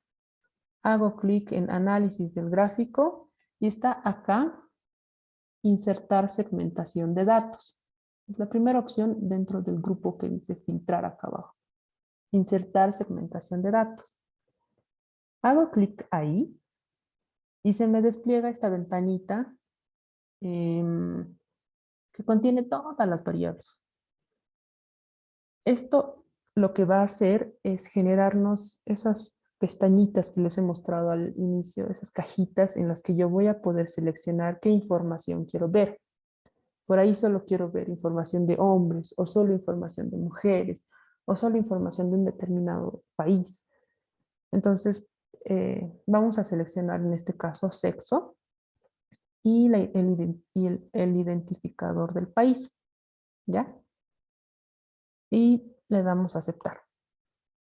Hago clic en análisis del gráfico y está acá insertar segmentación de datos. Es la primera opción dentro del grupo que dice filtrar acá abajo. Insertar segmentación de datos. Hago clic ahí y se me despliega esta ventanita que contiene todas las variables. Esto lo que va a hacer es generarnos esas pestañitas que les he mostrado al inicio, esas cajitas en las que yo voy a poder seleccionar qué información quiero ver. Por ahí solo quiero ver información de hombres, o solo información de mujeres, o solo información de un determinado país. Entonces, vamos a seleccionar en este caso sexo y el identificador del país, ¿ya? Y le damos a aceptar.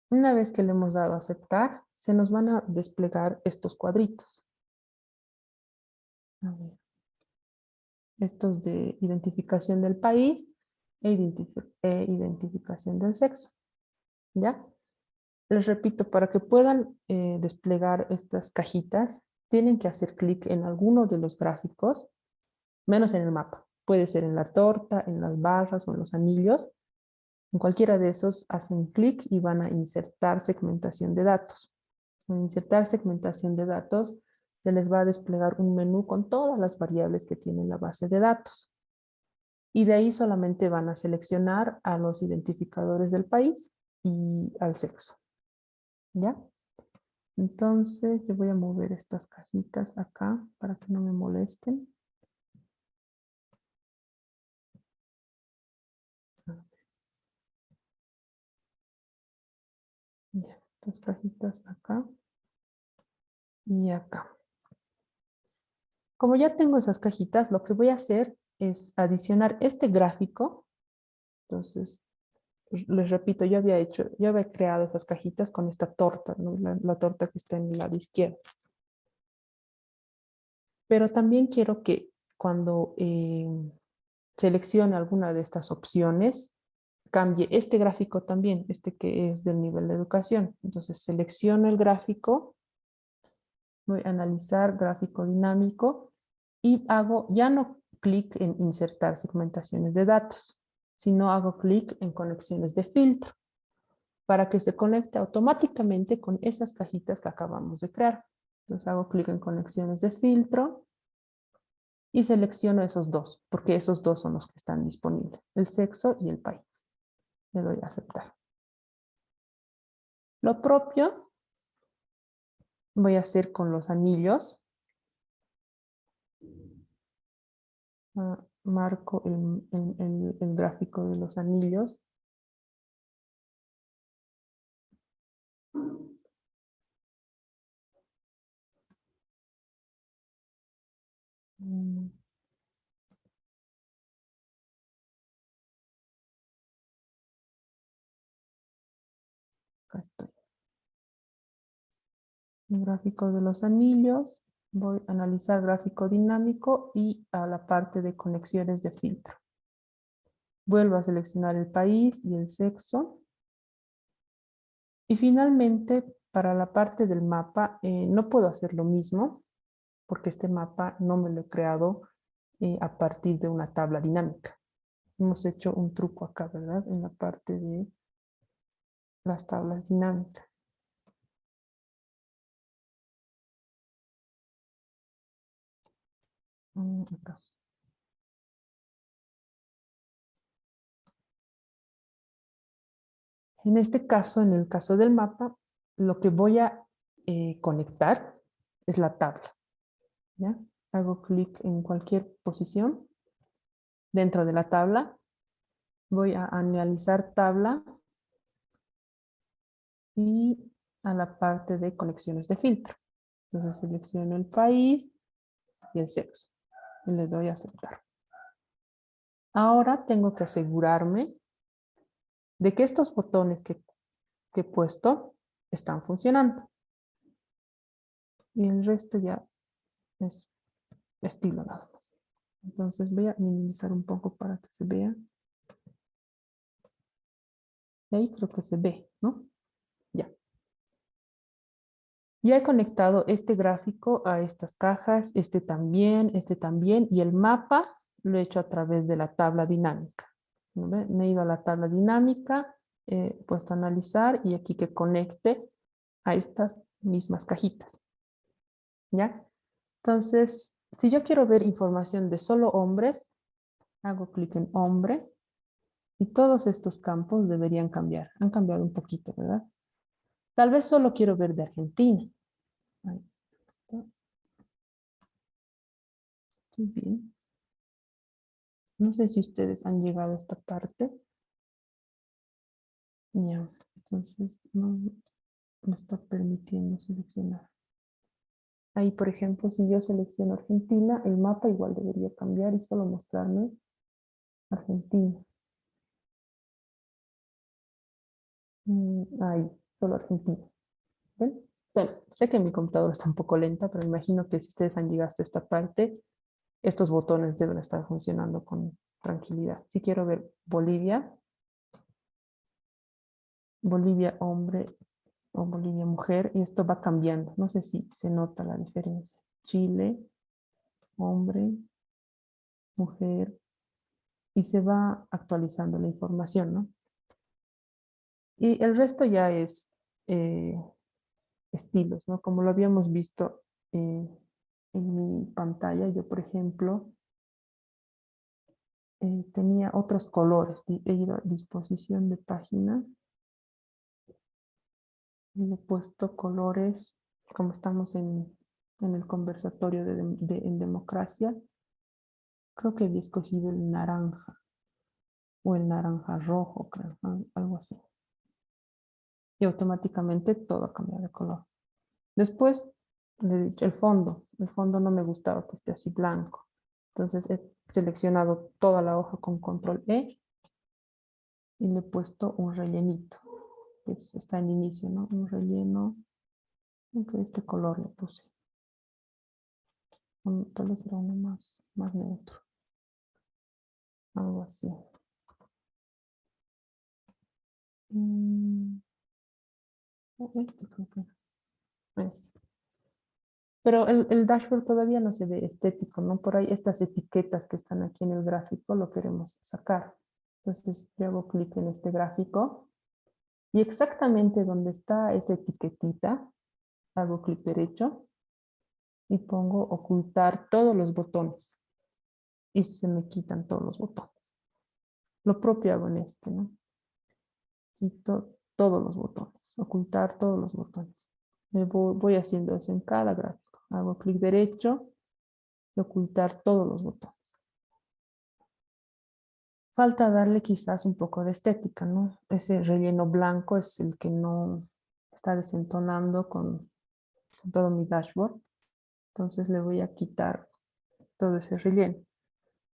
Una vez que le hemos dado a aceptar, se nos van a desplegar estos cuadritos. A ver. Estos de identificación del país e identificación del sexo. ¿Ya? Les repito, para que puedan desplegar estas cajitas, tienen que hacer clic en alguno de los gráficos, menos en el mapa. Puede ser en la torta, en las barras o en los anillos. En cualquiera de esos hacen clic y van a insertar segmentación de datos. En insertar segmentación de datos, se les va a desplegar un menú con todas las variables que tiene la base de datos. Y de ahí solamente van a seleccionar a los identificadores del país y al sexo. ¿Ya? Entonces yo voy a mover estas cajitas acá para que no me molesten. estas cajitas acá y acá. Como ya tengo esas cajitas, lo que voy a hacer es adicionar este gráfico. Entonces, les repito, yo había creado esas cajitas con esta torta, ¿no? La torta que está en el lado izquierdo. Pero también quiero que cuando seleccione alguna de estas opciones, cambie este gráfico también, este que es del nivel de educación. Entonces selecciono el gráfico, voy a analizar gráfico dinámico y hago ya no clic en insertar segmentaciones de datos, sino hago clic en conexiones de filtro para que se conecte automáticamente con esas cajitas que acabamos de crear. Entonces hago clic en conexiones de filtro y selecciono esos dos, porque esos dos son los que están disponibles, el sexo y el país. Le doy a aceptar. Lo propio voy a hacer con los anillos. Marco el gráfico de los anillos. Acá estoy. El gráfico de los anillos. Voy a analizar gráfico dinámico y a la parte de conexiones de filtro. Vuelvo a seleccionar el país y el sexo. Y finalmente, para la parte del mapa, no puedo hacer lo mismo, porque este mapa no me lo he creado a partir de una tabla dinámica. Hemos hecho un truco acá, ¿verdad? En la parte de las tablas dinámicas. Acá. En este caso, en el caso del mapa, lo que voy a conectar es la tabla. ¿Ya? Hago clic en cualquier posición dentro de la tabla. Voy a analizar tabla y a la parte de conexiones de filtro. Entonces selecciono el país y el sexo. Y le doy a aceptar. Ahora tengo que asegurarme de que estos botones que he puesto están funcionando. Y el resto ya es estilo nada más. Entonces voy a minimizar un poco para que se vea. Y ahí creo que se ve, ¿no? Ya. Ya he conectado este gráfico a estas cajas, este también, y el mapa lo he hecho a través de la tabla dinámica. ¿No ve? Me he ido a la tabla dinámica, he puesto a analizar y aquí que conecte a estas mismas cajitas. ¿Ya? Entonces, si yo quiero ver información de solo hombres, hago clic en hombre y todos estos campos deberían cambiar. Han cambiado un poquito, ¿verdad? Tal vez solo quiero ver de Argentina. Ahí está. Muy bien. No sé si ustedes han llegado a esta parte. Ya, entonces no me está permitiendo seleccionar. Ahí, por ejemplo, si yo selecciono Argentina, el mapa igual debería cambiar y solo mostrarme Argentina. Ahí, solo Argentina. ¿Ven? Sé que mi computadora está un poco lenta, pero imagino que si ustedes han llegado hasta esta parte, estos botones deben estar funcionando con tranquilidad. Si quiero ver Bolivia, Bolivia hombre o Bolivia mujer, y esto va cambiando. No sé si se nota la diferencia. Chile, hombre, mujer, y se va actualizando la información, ¿no? Y el resto ya es estilos, ¿no? Como lo habíamos visto en mi pantalla, yo por ejemplo tenía otros colores, he ido a disposición de página y le he puesto colores, como estamos en el conversatorio en democracia, creo que había escogido el naranja o el naranja rojo, creo, algo así. y automáticamente todo cambia de color. Después, el fondo. El fondo no me gustaba que esté así blanco. Entonces he seleccionado toda la hoja con control E y le he puesto un rellenito. Que está en inicio, ¿no? Un relleno. De este color le puse. Tal vez era uno más neutro. Algo así. Este creo que es. Pero el dashboard todavía no se ve estético, ¿no? Por ahí estas etiquetas que están aquí en el gráfico lo queremos sacar. Entonces yo hago clic en este gráfico y exactamente donde está esa etiquetita, hago clic derecho y pongo ocultar todos los botones. Y se me quitan todos los botones. Lo propio hago en este, ¿no? Quito todos los botones, ocultar todos los botones. Voy haciendo eso en cada gráfico. Hago clic derecho y ocultar todos los botones. Falta darle quizás un poco de estética, ¿no? Ese relleno blanco es el que no está desentonando con todo mi dashboard. Entonces le voy a quitar todo ese relleno.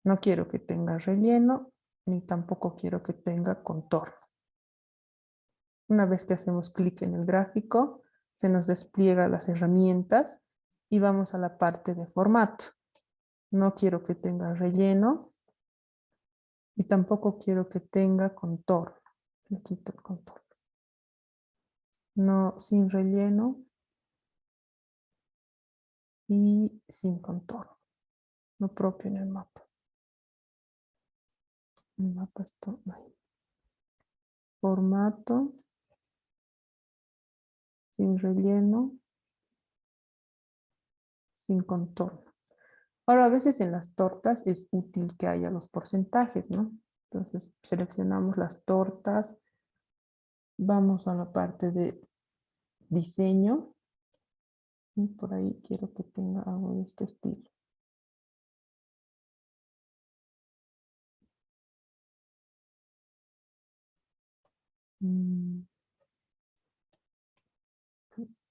No quiero que tenga relleno, ni tampoco quiero que tenga contorno. Una vez que hacemos clic en el gráfico, se nos despliega las herramientas y vamos a la parte de formato. No quiero que tenga relleno y tampoco quiero que tenga contorno. Le quito el contorno. No, sin relleno y sin contorno. Lo propio en el mapa. El mapa está ahí. Formato, sin relleno, sin contorno. Ahora, a veces en las tortas es útil que haya los porcentajes, ¿no? Entonces, seleccionamos las tortas, vamos a la parte de diseño y por ahí quiero que tenga algo de este estilo.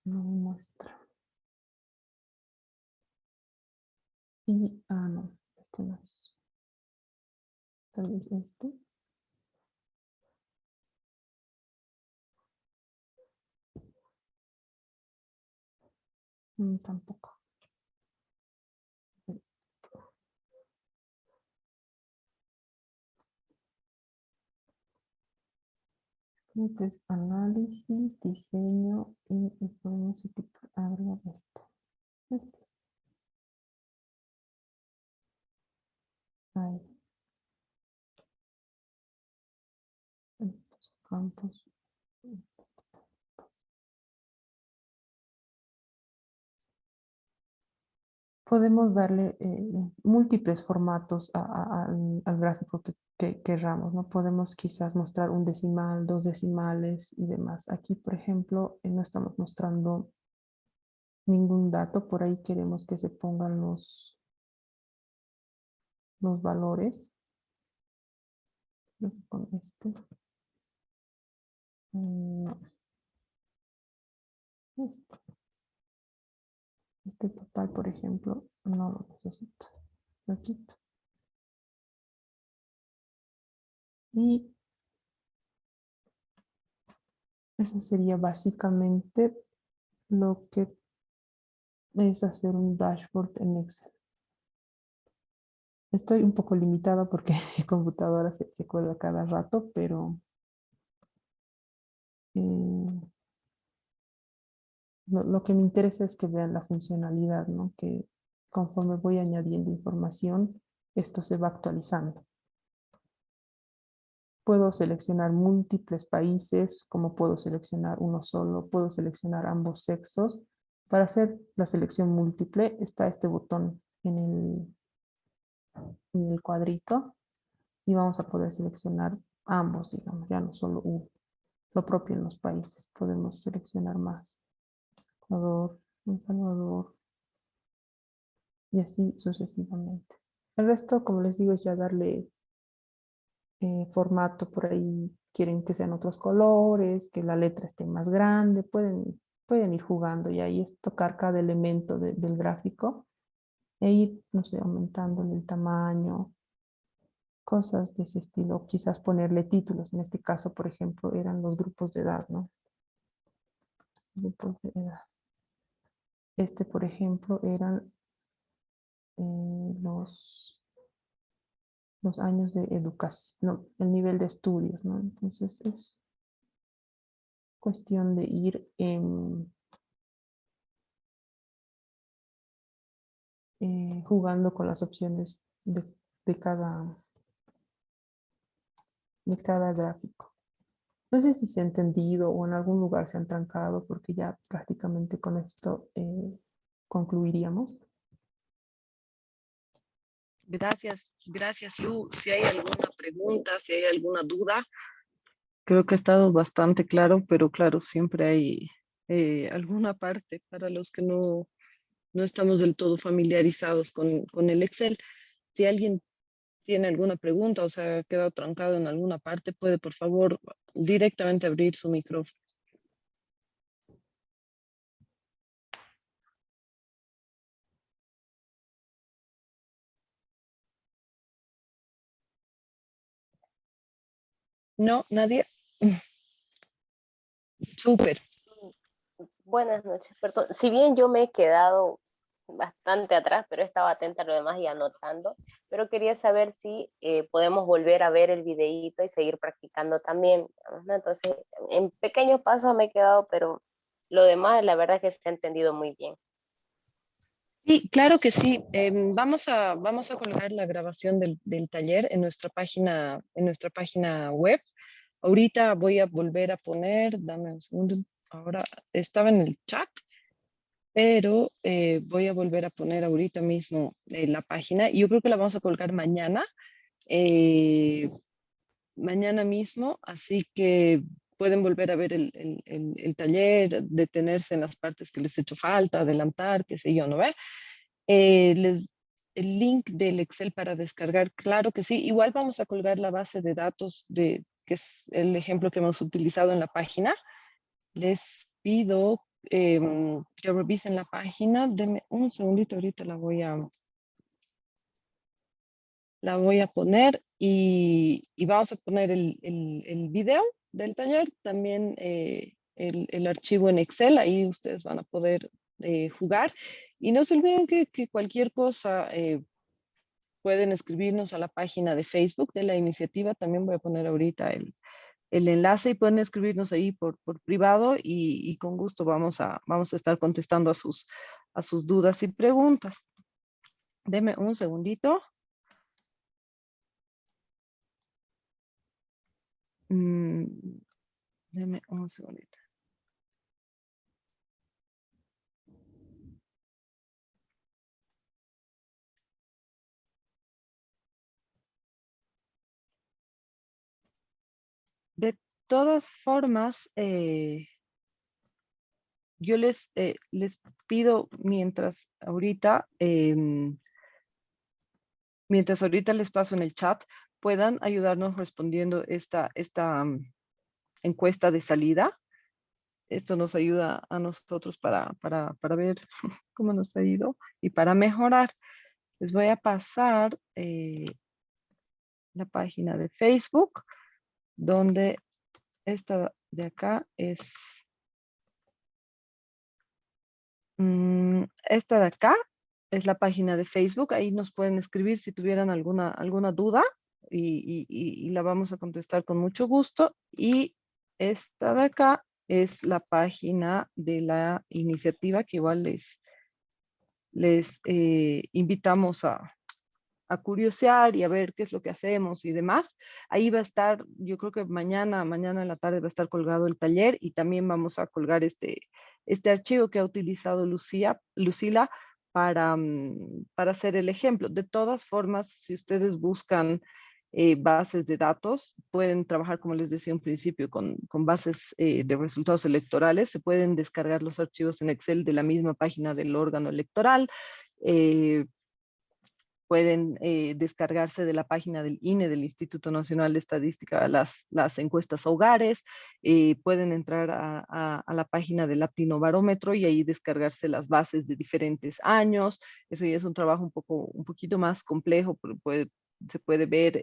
No me muestra. Y, no, este no es. Tal vez este. Tampoco. Entonces, análisis, diseño y podemos agregar esto. Ahí. Estos campos. Podemos darle múltiples formatos al gráfico que querramos, ¿no? Podemos quizás mostrar un decimal, dos decimales y demás. Aquí, por ejemplo, no estamos mostrando ningún dato. Por ahí queremos que se pongan los valores. Con este. No. Este total, por ejemplo, no lo necesito. Lo quito. Y eso sería básicamente lo que es hacer un dashboard en Excel. Estoy un poco limitada porque mi computadora se cuelga cada rato, pero lo que me interesa es que vean la funcionalidad, ¿no? Que conforme voy añadiendo información, esto se va actualizando. Puedo seleccionar múltiples países, como puedo seleccionar uno solo, puedo seleccionar ambos sexos. Para hacer la selección múltiple está este botón en el cuadrito y vamos a poder seleccionar ambos, digamos, ya no solo uno. Lo propio en los países, podemos seleccionar más. Ecuador, El Salvador y así sucesivamente. El resto, como les digo, es ya darle formato por ahí, quieren que sean otros colores, que la letra esté más grande, pueden ir jugando y ahí es tocar cada elemento del gráfico e ir, no sé, aumentándole el tamaño, cosas de ese estilo, quizás ponerle títulos. En este caso, por ejemplo, eran los grupos de edad, ¿no? Grupos de edad. Este, por ejemplo, eran los años de educación, no, el nivel de estudios, ¿no? Entonces es cuestión de ir jugando con las opciones de cada, de cada gráfico. No sé si se ha entendido o en algún lugar se han trancado porque ya prácticamente con esto concluiríamos. Gracias, Lu. Si hay alguna pregunta, si hay alguna duda, creo que ha estado bastante claro, pero claro, siempre hay alguna parte para los que no estamos del todo familiarizados con el Excel. Si alguien tiene alguna pregunta o se ha quedado trancado en alguna parte, puede por favor directamente abrir su micrófono. No, nadie. Súper. Buenas noches, perdón. Si bien yo me he quedado bastante atrás, pero estaba atenta a lo demás y anotando, pero quería saber si podemos volver a ver el videíto y seguir practicando también, digamos, ¿no? Entonces, en pequeños pasos me he quedado, pero lo demás, la verdad es que se ha entendido muy bien. Sí, claro que sí. Vamos a colgar la grabación del taller en nuestra página web. Ahorita voy a volver a poner, dame un segundo, ahora estaba en el chat, pero voy a volver a poner ahorita mismo la página y yo creo que la vamos a colgar mañana, mañana mismo, así que pueden volver a ver el taller, detenerse en las partes que les he hecho falta, adelantar, qué sé yo, ¿no ve? El link del Excel para descargar, claro que sí. Igual vamos a colgar la base de datos que es el ejemplo que hemos utilizado en la página. Les pido que revisen la página. Denme un segundito, ahorita la voy a poner y vamos a poner el video del taller, también el archivo en Excel, ahí ustedes van a poder jugar. Y no se olviden que cualquier cosa pueden escribirnos a la página de Facebook de la iniciativa, también voy a poner ahorita el enlace y pueden escribirnos ahí por privado y con gusto vamos a estar contestando a sus dudas y preguntas. Deme un segundito. Deme un segundito. De todas formas, yo les pido mientras ahorita les paso en el chat, puedan ayudarnos respondiendo esta encuesta de salida. Esto nos ayuda a nosotros para ver cómo nos ha ido y para mejorar. Les voy a pasar la página de Facebook, donde esta de acá es... esta de acá es la página de Facebook. Ahí nos pueden escribir si tuvieran alguna duda y la vamos a contestar con mucho gusto. Y esta de acá es la página de la iniciativa que igual les invitamos a curiosear y a ver qué es lo que hacemos y demás. Ahí va a estar, yo creo que mañana en la tarde va a estar colgado el taller y también vamos a colgar este archivo que ha utilizado Lucila para hacer el ejemplo. De todas formas, si ustedes buscan bases de datos, pueden trabajar, como les decía en principio, con bases de resultados electorales. Se pueden descargar los archivos en Excel de la misma página del órgano electoral. pueden descargarse de la página del INE, del Instituto Nacional de Estadística, las encuestas a hogares, pueden entrar a la página del Latinobarómetro y ahí descargarse las bases de diferentes años. Eso ya es un trabajo un poquito más complejo, pero se puede ver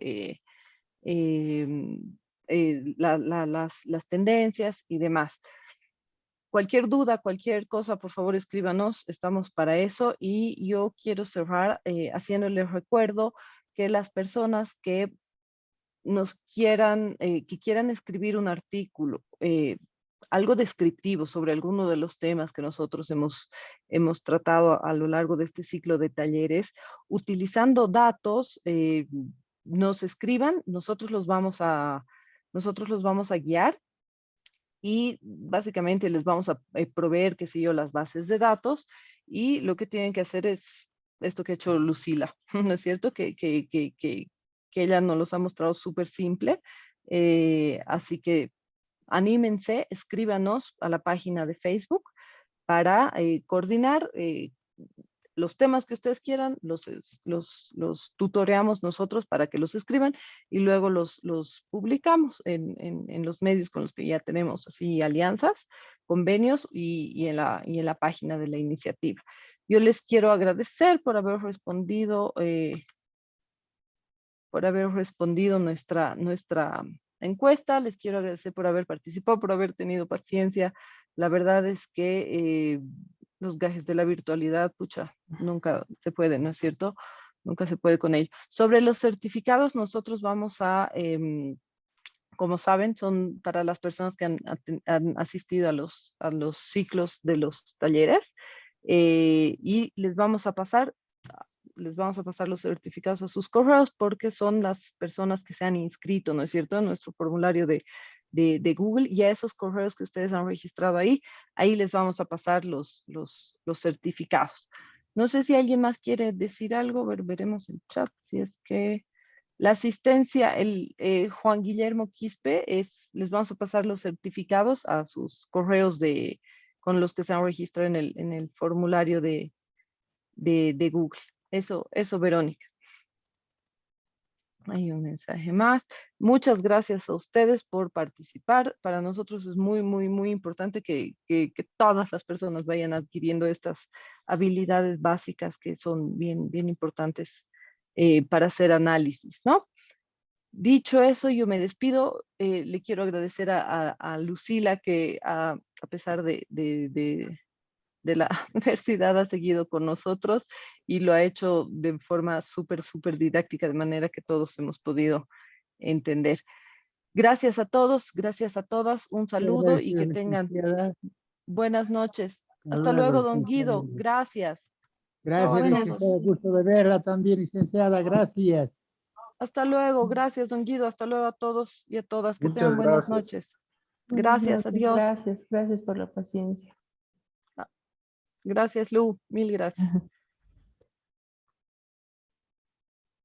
las tendencias y demás. Cualquier duda, cualquier cosa, por favor escríbanos, estamos para eso. Y yo quiero cerrar haciéndoles recuerdo que las personas que que quieran escribir un artículo, algo descriptivo sobre alguno de los temas que nosotros hemos tratado a lo largo de este ciclo de talleres, utilizando datos, nos escriban, nosotros los vamos a guiar y básicamente les vamos a proveer, qué sé yo, las bases de datos, y lo que tienen que hacer es esto que ha hecho Lucila, ¿no es cierto? Que ella nos los ha mostrado súper simple, así que anímense, escríbanos a la página de Facebook para coordinar los temas que ustedes quieran, los tutoreamos nosotros para que los escriban y luego los publicamos en los medios con los que ya tenemos así alianzas, convenios y en la página de la iniciativa. Yo les quiero agradecer por haber respondido nuestra encuesta. Les quiero agradecer por haber participado, por haber tenido paciencia. La verdad es que los gajes de la virtualidad, pucha, nunca se puede, ¿no es cierto? Nunca se puede con ello. Sobre los certificados, nosotros vamos a, como saben, son para las personas que han asistido a los ciclos de los talleres, y les vamos a pasar los certificados a sus correos porque son las personas que se han inscrito, ¿no es cierto?, en nuestro formulario de Google, y a esos correos que ustedes han registrado ahí les vamos a pasar los certificados. No sé si alguien más quiere decir algo, veremos el chat, si es que la asistencia, Juan Guillermo Quispe, les vamos a pasar los certificados a sus correos con los que se han registrado en el formulario de Google. Eso, Verónica. Hay un mensaje más. Muchas gracias a ustedes por participar. Para nosotros es muy, muy, muy importante que todas las personas vayan adquiriendo estas habilidades básicas que son bien, bien importantes para hacer análisis, ¿no? Dicho eso, yo me despido. Le quiero agradecer a Lucila que a pesar de la universidad ha seguido con nosotros y lo ha hecho de forma súper, súper didáctica, de manera que todos hemos podido entender. Gracias a todos, gracias a todas, un saludo y que tengan buenas noches. Hasta luego, don Guido, gracias. Gracias, licenciada, gusto de verla también, licenciada, gracias. Hasta luego, gracias, don Guido, hasta luego a todos y a todas, que Muchas tengan buenas gracias. noches. Gracias, adiós. Gracias por la paciencia. Gracias, Lu, mil gracias.